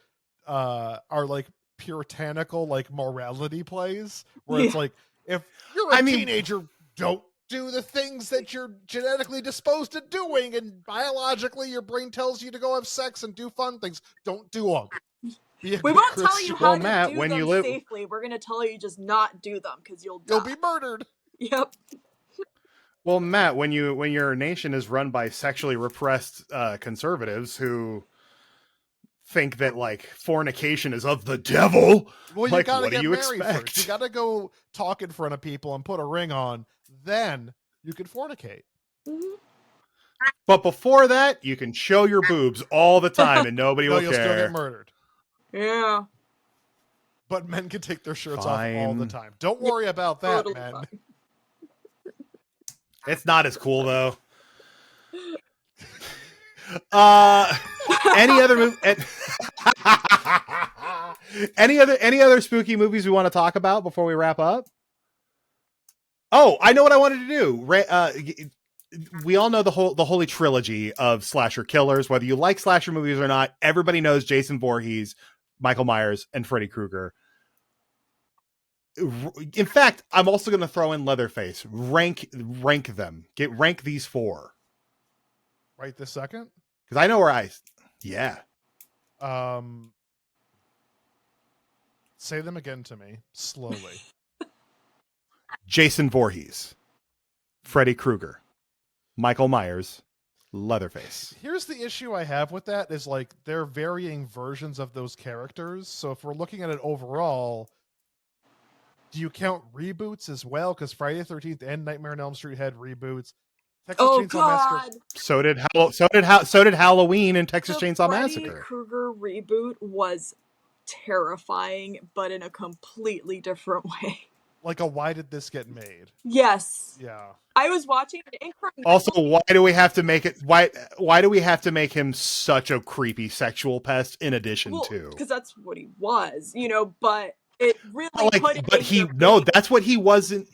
are like puritanical, like morality plays, where it's like, if you're a teenager, don't do the things that you're genetically disposed to doing, and biologically your brain tells you to go have sex and do fun things. Don't do them. We won't tell you how to do them safely. We're going to tell you just not do them because you'll be murdered. Yep. Well, Matt, when your nation is run by sexually repressed conservatives who think that like fornication is of the devil, well, like, you gotta what get do you married expect? First. You gotta go talk in front of people and put a ring on, then you can fornicate. But before that, you can show your boobs all the time and nobody will care. You'll still get murdered. Yeah. But men can take their shirts off all the time. Don't worry about that, totally men. Fine. It's not as cool though. Any other movie? any other spooky movies we want to talk about before we wrap up? Oh, I know what I wanted to do. We all know the holy trilogy of slasher killers. Whether you like slasher movies or not, everybody knows Jason Voorhees, Michael Myers, and Freddy Krueger. In fact, I'm also going to throw in Leatherface. Rank them. Rank these four. Right this second? Because I know where yeah. Say them again to me slowly. Jason Voorhees, Freddy Krueger, Michael Myers, Leatherface. Here's the issue I have with that is like they're varying versions of those characters. So if we're looking at it overall, do you count reboots as well? Because Friday the 13th and Nightmare on Elm Street had reboots. Texas Chainsaw Massacre. So did Halloween and Texas Chainsaw Massacre. Freddy Krueger reboot was terrifying, but in a completely different way. Like a why did this get made? Yes. Yeah. I was watching it incrementally. Also, why do we have to make it? Why do we have to make him such a creepy sexual pest? In addition to, because that's what he was, But it really put it. But that's what he wasn't.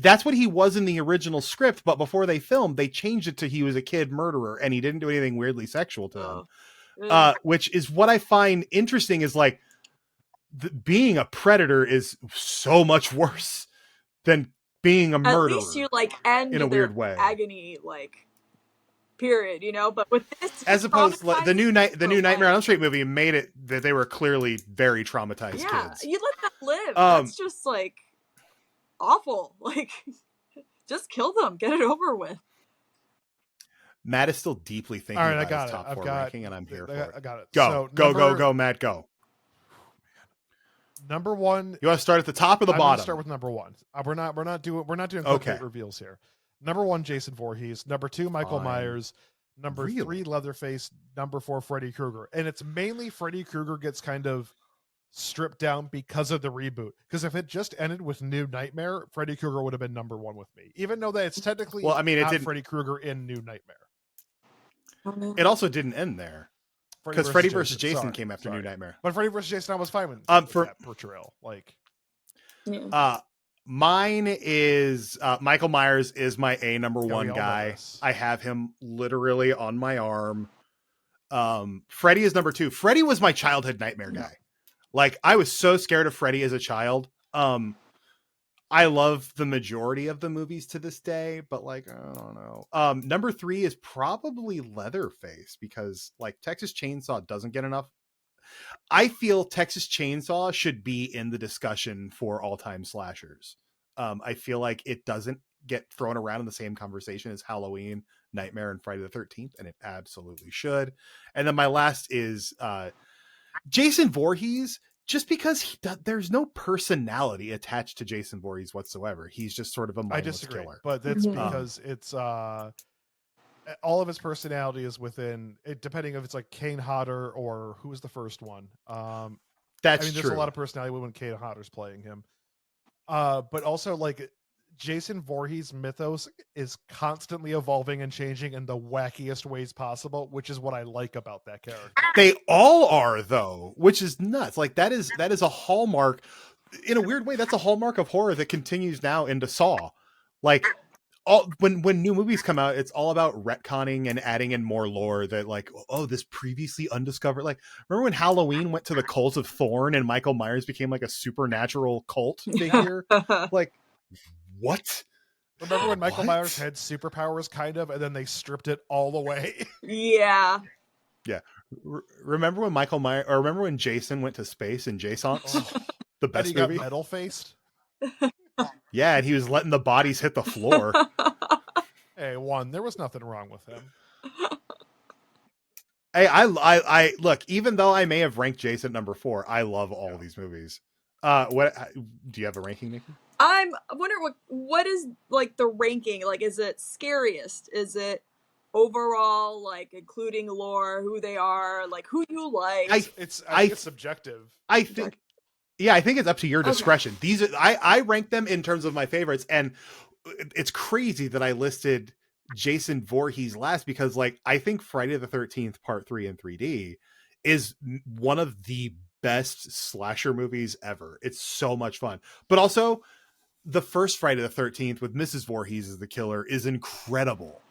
That's what he was in the original script. But before they filmed, they changed it to he was a kid murderer, and he didn't do anything weirdly sexual to him. Which is what I find interesting. Is like being a predator is so much worse than being a murderer. At least you end in a weird way. Agony period, But with this, as opposed the new Nightmare on Elm Street movie made it that they were clearly very traumatized kids. You let them live. That's just awful. Just kill them, get it over with. Matt is still deeply thinking about his top 4 ranking, and I'm here for it. I got it. Go, Matt, go. Number 1. You want to start at the top or the bottom? Start with number 1. We're not doing quick reveals here. Number 1, Jason Voorhees. Number 2, Michael Myers. Number 3, Leatherface. Number 4, Freddy Krueger. And it's mainly Freddy Krueger gets kind of stripped down because of the reboot. Because if it just ended with New Nightmare, Freddy Krueger would have been number 1 with me. Even though that it's technically it didn't. Freddy Krueger in New Nightmare. It also didn't end there. Because Freddy vs. Jason came after New Nightmare. But Freddy vs. Jason I was fine with that portrayal. Mine is Michael Myers is my number 1 guy. I have him literally on my arm. Freddy is number 2. Freddy was my childhood nightmare guy. I was so scared of Freddy as a child. I love the majority of the movies to this day, but I don't know. Number 3 is probably Leatherface because Texas Chainsaw doesn't get enough. I feel Texas Chainsaw should be in the discussion for all-time slashers. I feel like it doesn't get thrown around in the same conversation as Halloween, Nightmare, and Friday the 13th, and it absolutely should. And then my last is Jason Voorhees, just because there's no personality attached to Jason Voorhees whatsoever. He's just sort of a mindless killer. But that's because it's all of his personality is within it, depending if it's Kane Hodder or who was the first one. There's true. A lot of personality when Kane Hodder's playing him. But also Jason Voorhees' mythos is constantly evolving and changing in the wackiest ways possible, which is what I like about that character. They all are, though, which is nuts. That is a hallmark. In a weird way, that's a hallmark of horror that continues now into Saw. When new movies come out, it's all about retconning and adding in more lore that this previously undiscovered. Remember when Halloween went to the cult of Thorn and Michael Myers became a supernatural cult figure? What? Remember when Michael Myers had superpowers, kind of, and then they stripped it all away? Yeah. Yeah. Remember when remember when Jason went to space in Jason's? The best movie? Got metal faced? Yeah, and he was letting the bodies hit the floor. Hey, there was nothing wrong with him. Hey, I look, even though I may have ranked Jason number 4, I love all these movies. What do you have a ranking, Nikki? I'm wondering what is the ranking? Is it scariest? Is it overall including lore, who they are, who you like? I think it's subjective. I think it's up to your discretion. These I rank them in terms of my favorites, and it's crazy that I listed Jason Voorhees last because I think Friday the 13th Part 3 in 3D is one of the best slasher movies ever. It's so much fun. But also the first Friday the 13th with Mrs. Voorhees as the killer is incredible.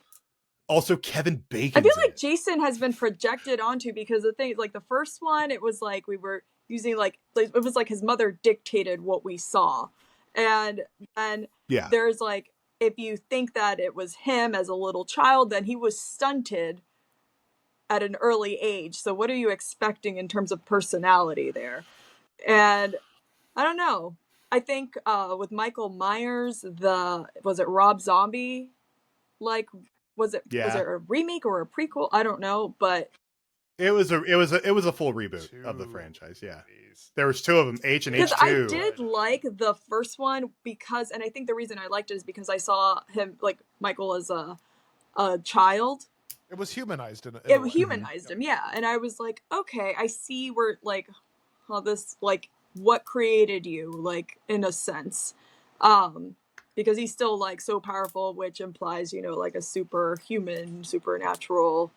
Also Kevin Bacon. I feel like Jason has been projected onto because the thing the first one, it was we were using it was his mother dictated what we saw. And there's if you think that it was him as a little child, then he was stunted at an early age. So what are you expecting in terms of personality there? And I don't know. I think with Michael Myers, was it Rob Zombie? Was it a remake or a prequel? I don't know, but it was a full reboot of the franchise. Yeah, there was 2 of them, H and H2. I did like the first one because, and I think the reason I liked it is because I saw him Michael as a child. It was humanized It humanized him, yeah. And I was okay, I see where how this what created you, like, in a sense. Because he's still, like, so powerful, which implies, you know, like a superhuman, supernatural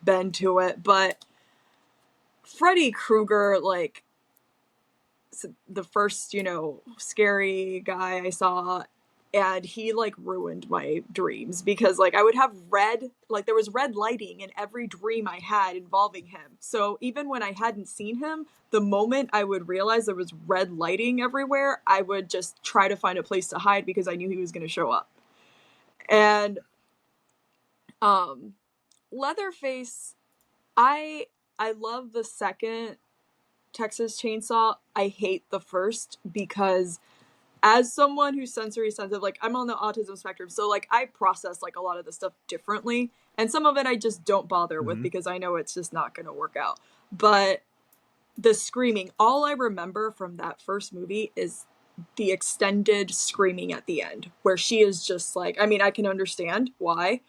bend to it. But Freddy Krueger, like, the first, you know, scary guy I saw, and he, like, ruined my dreams, because, like, I would have there was red lighting in every dream I had involving him. So even when I hadn't seen him, the moment I would realize there was red lighting everywhere, I would just try to find a place to hide, because I knew he was going to show up. And Leatherface, I love the second Texas Chainsaw. I hate the first, because as someone who's sensory sensitive, like, I'm on the autism spectrum, so, like, I process, like, a lot of the stuff differently, and some of it I just don't bother with, because I know it's just not going to work out. But the screaming, all I remember from that first movie is the extended screaming at the end, where she is just like, I mean, I can understand why,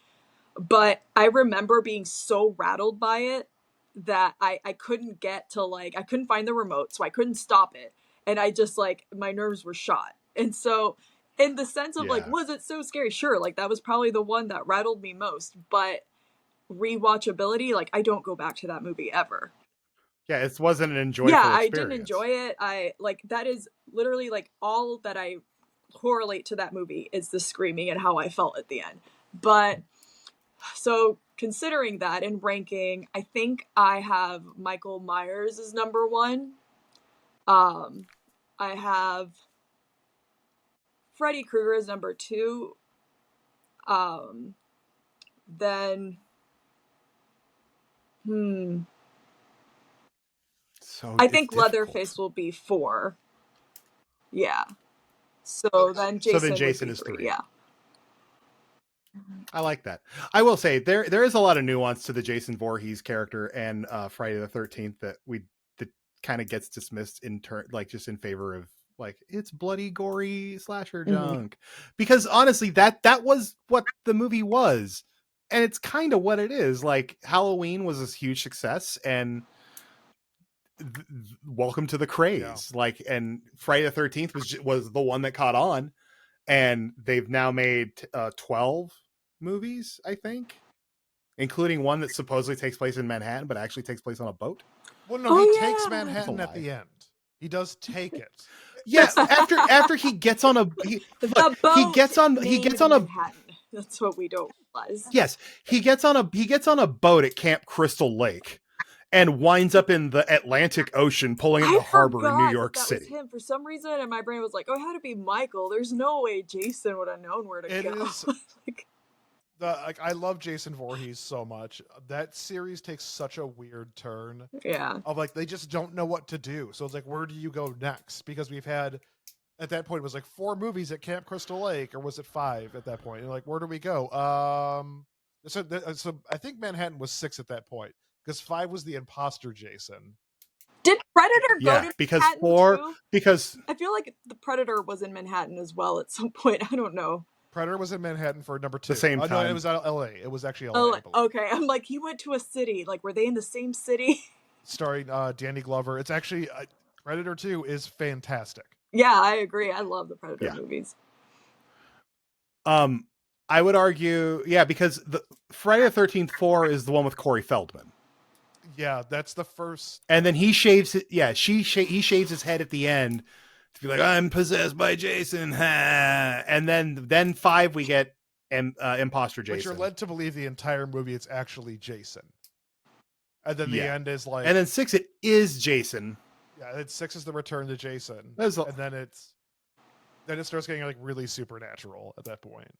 but I remember being so rattled by it that I couldn't get to, like, I couldn't find the remote, so I couldn't stop it. And I just, like, my nerves were shot. And so, in the sense of, like, was it so scary? Sure, like, that was probably the one that rattled me most. But rewatchability, like, I don't go back to that movie ever. Yeah, it wasn't an enjoyable experience. I didn't enjoy it. Like, that is literally, like, all that I correlate to that movie is the screaming and how I felt at the end. But, so, considering that and ranking, I think I have Michael Myers as number 1. I have Freddy Krueger as number 2. Then, so I think Leatherface will be 4. Yeah. So then Jason is 3. Yeah. I like that. I will say there is a lot of nuance to the Jason Voorhees character and Friday the 13th that kind of gets dismissed in turn, like, just in favor of, like, it's bloody, gory slasher junk. Because honestly, that was what the movie was, and it's kind of what it is. Like, Halloween was this huge success, and welcome to the craze. Like, and Friday the 13th was the one that caught on, and they've now made 12 movies, I think, including one that supposedly takes place in Manhattan but actually takes place on a boat. Well, no, he takes Manhattan at the end. He does take it. Yes, after he gets on a he gets on Manhattan. That's what we don't realize. Yes, he gets on a boat at Camp Crystal Lake and winds up in the Atlantic Ocean, pulling in the harbor in New York City. Was him for some reason, and my brain was like, "Oh, it had to be Michael." There's no way Jason would have known where to go. I love Jason Voorhees so much. That series takes such a weird turn. Yeah. Of, like, they just don't know what to do. So it's like, where do you go next? Because we've had, at that point, it was like 4 movies at Camp Crystal Lake, or was it 5 at that point? And like, where do we go? So I think Manhattan was 6 at that point, because 5 was the imposter Jason. Did Predator go to because Manhattan 4 too? Because I feel like the Predator was in Manhattan as well at some point. I don't know. Predator was in Manhattan for number 2. The same time. No, it was out of LA. It was actually LA. Oh, okay. I'm like, he went to a city. Like, were they in the same city? Starring Danny Glover. It's actually Predator 2 is fantastic. Yeah, I agree. I love the Predator movies. I would argue, because the Friday the 13th 4 is the one with Corey Feldman. Yeah, that's the first. And then he shaves it. Yeah, he shaves his head at the end to be like, I'm possessed by Jason. And then 5 we get imposter Jason. But you're led to believe the entire movie it's actually Jason. And then the end is like. And then 6 it is Jason. Yeah, then 6 is the return to Jason. And then it starts getting, like, really supernatural at that point.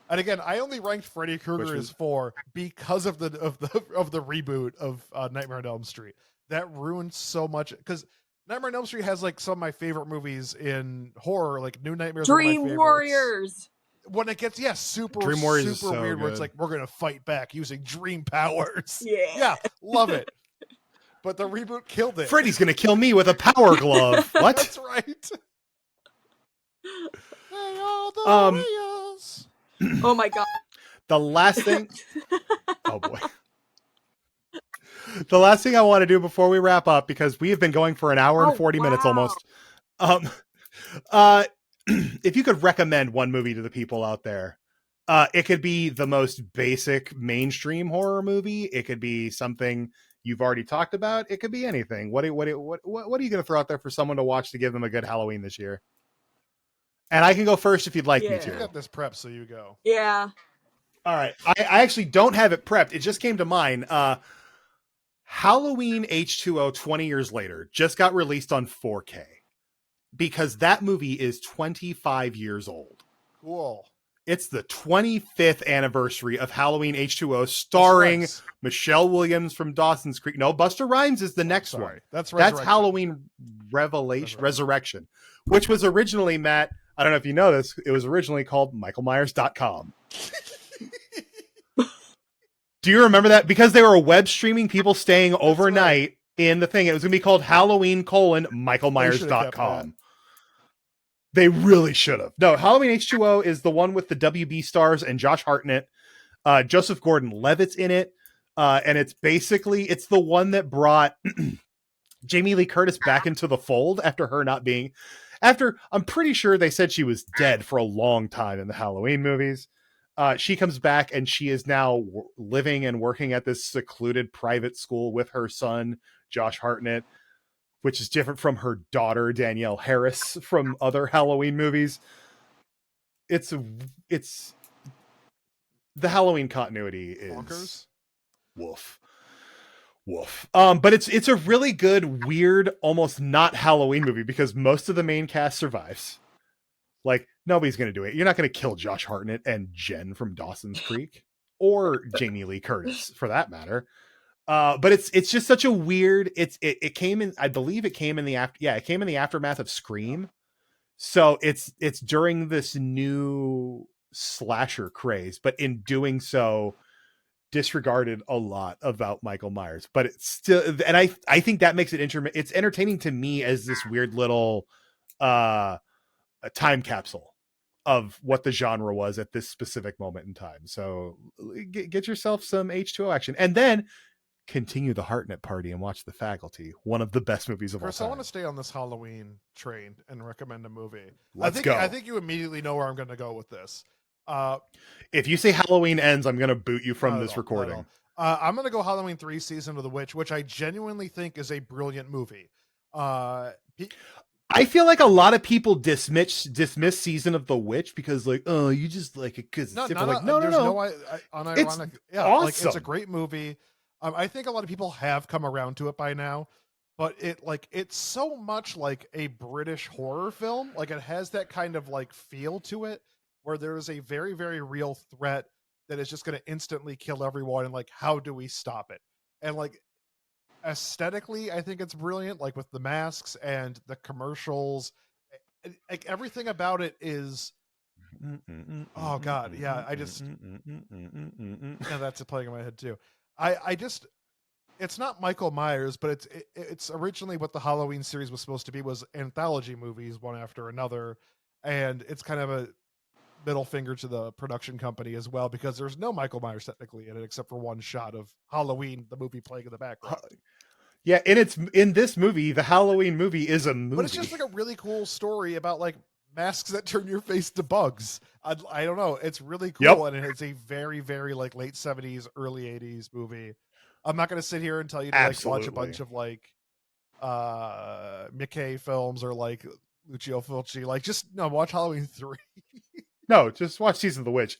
And again, I only ranked Freddy Krueger as 4 because of the reboot of Nightmare on Elm Street. That ruined so much, because Nightmare on Elm Street has, like, some of my favorite movies in horror, like New Nightmares. Dream Warriors. When it gets super Dream Warriors super is so weird, good. where it's like, we're gonna fight back using dream powers. Yeah, love it. But the reboot killed it. Freddy's gonna kill me with a power glove. What? That's right. They are the Rios. Oh my god. The last thing. Oh boy. The last thing I want to do before we wrap up, because we have been going for an hour and 40 minutes almost. Um, if you could recommend one movie to the people out there, it could be the most basic mainstream horror movie. It could be something you've already talked about. It could be anything. What are you going to throw out there for someone to watch to give them a good Halloween this year? And I can go first if you'd like me to. You got this prep, so you go. Yeah. All right. I actually don't have it prepped. It just came to mind. Halloween H2O 20 years later just got released on 4K because that movie is 25 years old. Cool. It's the 25th anniversary of Halloween H2O, starring Michelle Williams from Dawson's Creek. No, Busta Rhymes is the next one. That's Halloween Resurrection, which was originally, Matt, I don't know if you know this, it was originally called MichaelMyers.com. Do you remember that? Because they were web streaming people staying overnight in the thing. It was going to be called Halloween MichaelMyers.com. They really should have. No, Halloween H2O is the one with the WB stars and Josh Hartnett. Joseph Gordon-Levitt's in it. And it's the one that brought Jamie Lee Curtis back into the fold after her not being... I'm pretty sure they said she was dead for a long time in the Halloween movies. She comes back and she is now living and working at this secluded private school with her son, Josh Hartnett, which is different from her daughter, Danielle Harris, from other Halloween movies. It's the Halloween continuity is bonkers. Woof. But it's a really good, weird, almost not Halloween movie because most of the main cast survives. Like, nobody's going to do it. You're not going to kill Josh Hartnett and Jen from Dawson's Creek or Jamie Lee Curtis for that matter. But it's just such a weird, it came in, I believe it came in the aftermath of Scream. So it's during this new slasher craze, but in doing so disregarded a lot about Michael Myers, but it's still, and I think that makes it it's entertaining to me as this weird little, a time capsule of what the genre was at this specific moment in time. So get yourself some H2O action and then continue the Hartnett party and watch The Faculty, one of the best movies of all time. I want to stay on this Halloween train and recommend a movie. Let's go. I think you immediately know where I'm going to go with this. If you say Halloween Ends, I'm going to boot you from this recording. I'm going to go Halloween 3 Season of the Witch, which I genuinely think is a brilliant movie. I feel like a lot of people dismiss Season of the Witch because, like, oh, you just like it because no. It's awesome. Like, it's a great movie. I think a lot of people have come around to it by now, but it's so much like a British horror film. Like, it has that kind of like feel to it, where there is a very, very real threat that is just going to instantly kill everyone, and like, how do we stop it? And like, aesthetically, I think it's brilliant, like with the masks and the commercials. Like, everything about it is, oh god, yeah. I just, yeah, that's playing in my head too. I just, it's not Michael Myers, but it's originally what the Halloween series was supposed to be, was anthology movies one after another, and it's kind of a middle finger to the production company as well, because there's no Michael Myers technically in it except for one shot of Halloween, the movie, playing in the background. Yeah, and it's in this movie, the Halloween movie is a movie, but it's just like a really cool story about like masks that turn your face to bugs. I don't know, it's really cool. And it's a very, very like late 70s, early 80s movie. I'm not going to sit here and tell you to like watch a bunch of like Mickey films or like Lucio Fulci. Like, just no, watch Halloween 3. No, just watch Season of the Witch.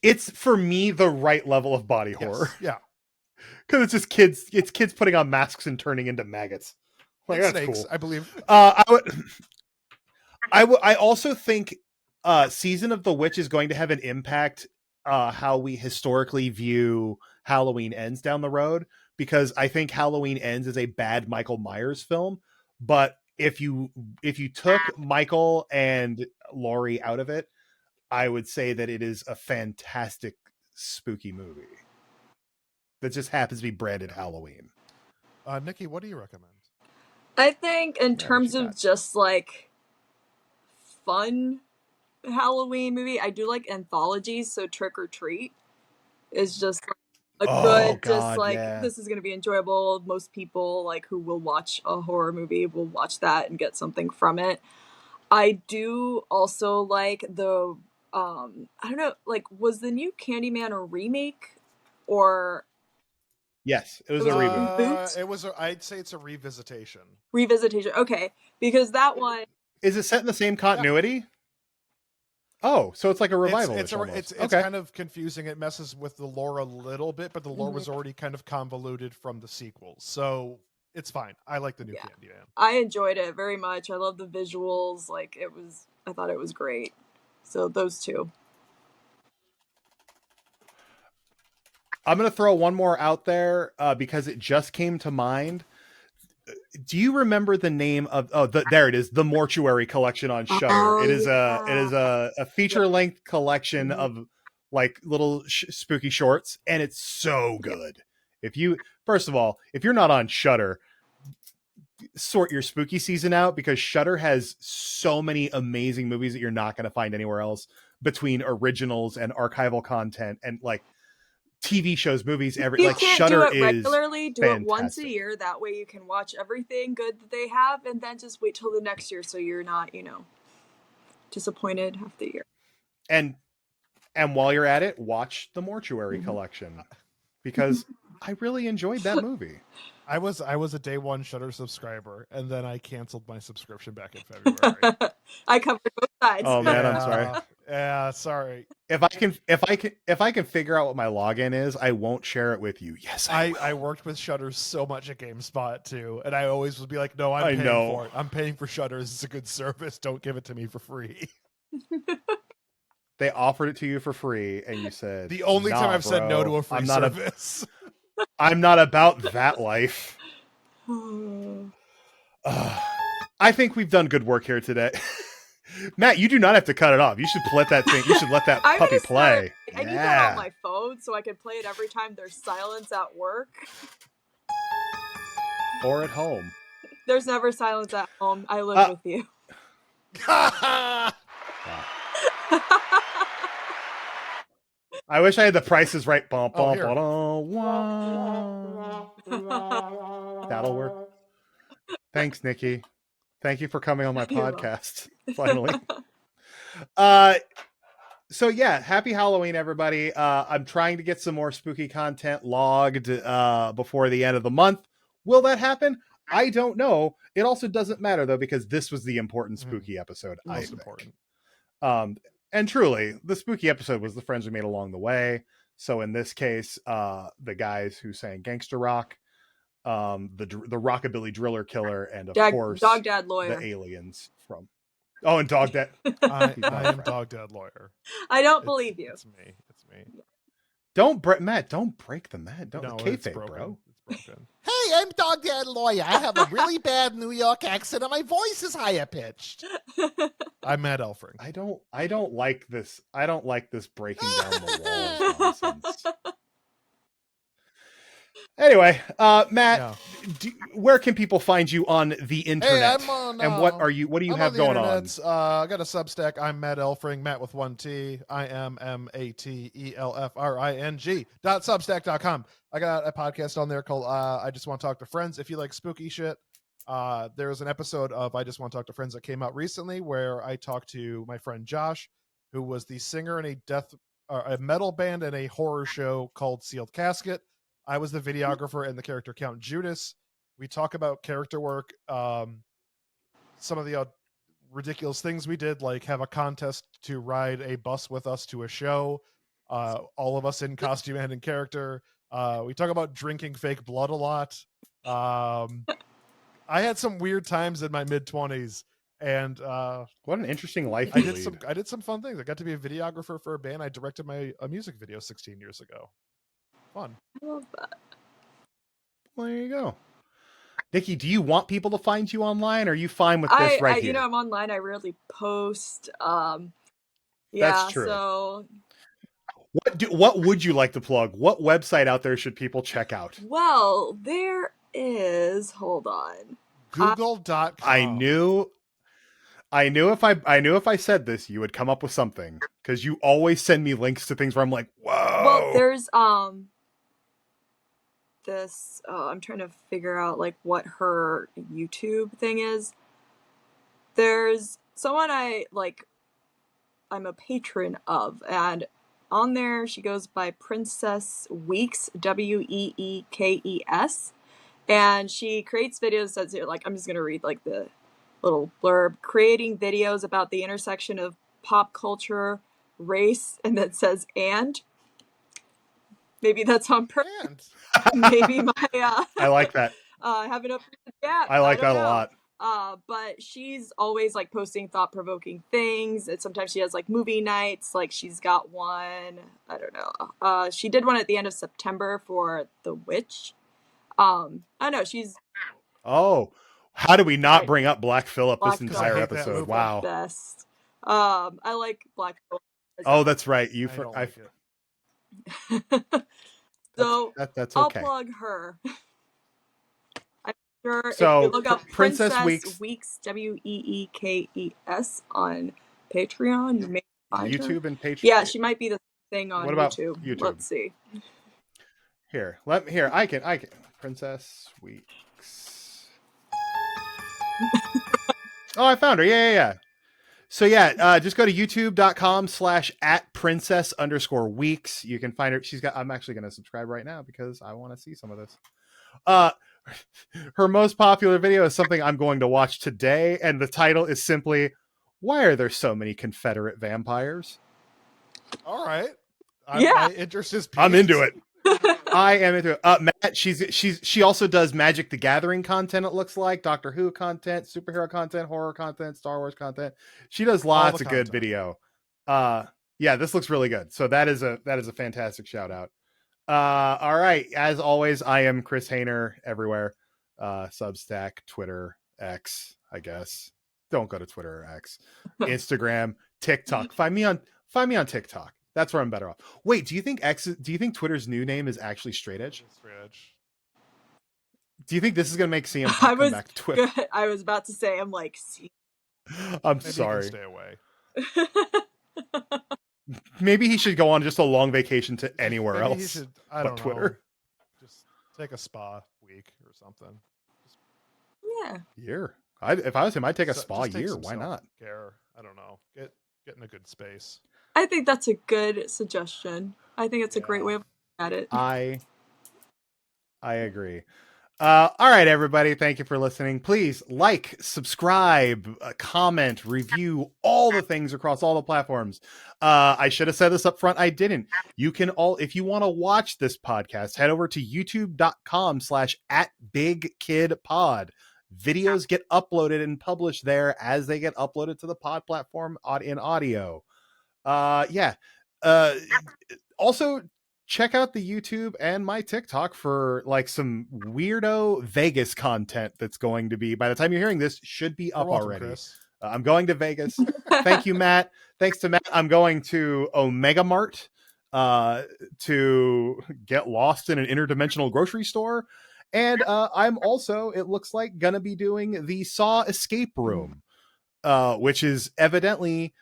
It's for me the right level of body horror. Yeah, because it's just kids. It's kids putting on masks and turning into maggots. Like, that's snakes, cool. I believe. I also think Season of the Witch is going to have an impact how we historically view Halloween Ends down the road, because I think Halloween Ends is a bad Michael Myers film, but if you took Michael and Laurie out of it, I would say that it is a fantastic spooky movie that just happens to be branded Halloween. Nikki, what do you recommend? I think in terms of just like fun Halloween movie, I do like anthologies. So Trick or Treat is just a Oh good, just God, like, yeah. this is going to be enjoyable. Most people like who will watch a horror movie will watch that and get something from it. I do also like the I don't know, like, was the new Candyman a remake, or Yes, it it was a was a reboot. reboot? It was. I'd say it's a revisitation. Revisitation. Okay, because that one, Is it set in the same continuity? Oh, so it's like a revival. It's okay. kind of confusing. It messes with the lore a little bit, but the lore was already kind of convoluted from the sequels, so it's fine. I like the new Candyman. I enjoyed it very much. I love the visuals. Like, I thought it was great. So those two. I'm gonna throw one more out there because it just came to mind. Do you remember the name of? There it is, the Mortuary Collection on Shudder. Oh, it is yeah. a feature length collection of like little spooky shorts, and it's so good. If you, first of all, if you're not on Shudder, sort your spooky season out, because Shudder has so many amazing movies that you're not going to find anywhere else, between originals and archival content and like TV shows, movies, You like can't Shudder do it regularly. Do fantastic. it once a year. That way you can watch everything good that they have, and then just wait till the next year so you're not, disappointed half the year. And while you're at it, watch the Mortuary Collection, because I really enjoyed that movie. I was a day one Shudder subscriber, and then I canceled my subscription back in February. I covered both sides. Oh man, I'm sorry. Yeah, sorry. If I can figure out what my login is, I won't share it with you. Yes, I worked with Shudder so much at GameSpot too, and I always would be like, "No, I'm paying for it. I'm paying for Shudder. It's a good service. Don't give it to me for free." They offered it to you for free, and you said, the only time I've said no to a free service. I'm not about that life. I think we've done good work here today. Matt, you do not have to cut it off. You should let that thing. You should let that puppy play. I need that on my phone so I can play it every time there's silence at work or at home. There's never silence at home. I live with you. I wish I had the prices right. That'll work. Thanks, Nikki. Thank you for coming on my podcast. Finally. So yeah, happy Halloween, everybody. I'm trying to get some more spooky content logged before the end of the month. Will that happen? I don't know. It also doesn't matter though, because this was the important spooky episode. Most important. And truly, the spooky episode was the friends we made along the way. So in this case, the guys who sang Gangster Rock, the Rockabilly Driller Killer, and of course, Dog Dad Lawyer, the aliens from. Oh, and Dog Dad. I am Dog Dad Lawyer. I don't believe you. It's me. It's me. Matt. Don't break the Matt. Don't kayfabe, bro. It's broken. Hey, I'm Dog Dad Lawyer. I have a really bad New York accent, and my voice is higher pitched. I'm Matt Elfring. I don't like this. I don't like this breaking down the walls nonsense. Anyway, Matt, where can people find you on the internet? Hey, I'm on, and what do you have going on? I got a Substack. I'm Matt Elfring, Matt with one T. I am MATELFRING.substack.com. I got a podcast on there called I Just Want to Talk to Friends. If you like spooky shit, there was an episode of I Just Want to Talk to Friends that came out recently where I talked to my friend Josh, who was the singer in a metal band and a horror show called Sealed Casket. I was the videographer and the character Count Judas. We talk about character work, some of the ridiculous things we did, like have a contest to ride a bus with us to a show, all of us in costume and in character. We talk about drinking fake blood a lot. I had some weird times in my mid-20s, and what an interesting life I did some fun things. I got to be a videographer for a band. I directed a music video 16 years ago. Fun. I love that. Well, there you go. Nikki, do you want people to find you online, or are you fine with this right here? I'm online. I rarely post. That's true. So what would you like to plug? What website out there should people check out? Well, there is. Hold on. Google.com. I knew if I said this, you would come up with something, because you always send me links to things where I'm like, whoa. Well, there's this. I'm trying to figure out like what her YouTube thing is. There's someone I'm a patron of, and on there she goes by Princess Weeks, Weekes, and she creates videos that's like, I'm just gonna read like the little blurb, creating videos about the intersection of pop culture, race, and then says and. Maybe that's on purpose. Maybe my I like that. Have it up for the gap. I like that know. a lot. But she's always like posting thought-provoking things, and sometimes she has like movie nights. Like she's got one, I don't know. She did one at the end of September for The Witch. I don't know. She's Oh, how do we not Right. bring up Black Phillip Black this entire Phillip. I hate that episode? movie. Wow. best. I like Black Phillip. Oh, that's right. You I don't for like it. So that's I'll okay. plug her. I'm sure So, if you look up Princess Princess Weeks. Weekes on Patreon, you may find her. YouTube and Patreon. Yeah, she might be the thing on What about YouTube. YouTube? Let's see. Here, I can. Princess Weeks. Oh, I found her. Yeah. So yeah, just go to youtube.com/@princess_weeks. You can find her. I'm actually going to subscribe right now because I want to see some of this. Her most popular video is something I'm going to watch today, and the title is simply, "Why are there so many Confederate vampires?" All right. Yeah. My interest is I'm piqued. into it. I am into it. Matt, she also does Magic the Gathering content, it looks like, Doctor Who content, superhero content, horror content, Star Wars content. She does lots of good video. Yeah, this looks really good. So that is a fantastic shout out. All right. As always, I am Chris Hayner everywhere. Substack, Twitter, X, I guess. Don't go to Twitter or X. Instagram, TikTok. Find me on TikTok. That's where I'm better off. Wait, do you think Twitter's new name is actually Straight Edge? Straight Edge. Do you think this is going to make CM Punk come back to Twitter? Good. I was about to say, I'm like, see. I'm Maybe sorry. You can stay away. Maybe he should go on just a long vacation to anywhere Maybe else. He should, I don't know. Twitter. Just take a spa week or something. Yeah. Year. If I was him, I'd take a spa just take year. some Why not? Self-care. I don't know. Get in a good space. I think that's a good suggestion. I think it's a great way of looking at it. I agree. All right, everybody. Thank you for listening. Please like, subscribe, comment, review, all the things across all the platforms. I should have said this up front. I didn't. You can if you want to watch this podcast, head over to youtube.com/@BigKidPod. Videos get uploaded and published there as they get uploaded to the pod platform in audio. Also check out the YouTube and my TikTok for like some weirdo Vegas content that's going to be, by the time you're hearing this, should be up already. I'm going to Vegas. Thank you, Matt. Thanks to Matt. I'm going to Omega Mart to get lost in an interdimensional grocery store. And I'm also, it looks like, gonna be doing the Saw escape room, which is evidently,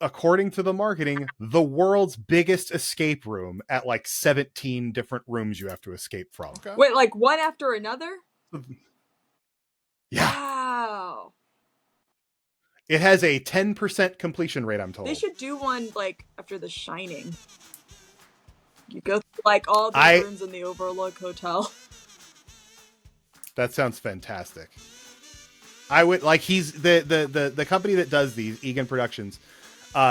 according to the marketing, the world's biggest escape room at like 17 different rooms you have to escape from. Okay. Wait, like one after another? Yeah. Wow. It has a 10% completion rate, I'm told. They should do one like after The Shining. You go through like all the rooms in the Overlook Hotel. That sounds fantastic. I would like, he's the company that does these, Egan Productions.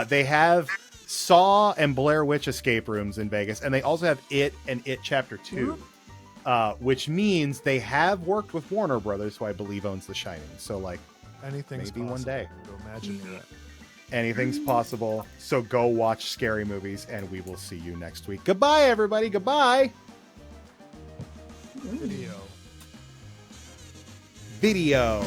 They have Saw and Blair Witch escape rooms in Vegas, and they also have It and It Chapter 2, which means they have worked with Warner Brothers, who I believe owns The Shining. So like, anything's maybe possible. one day. Imagine that. Anything's possible. So go watch scary movies, and we will see you next week. Goodbye, everybody. Goodbye. Video.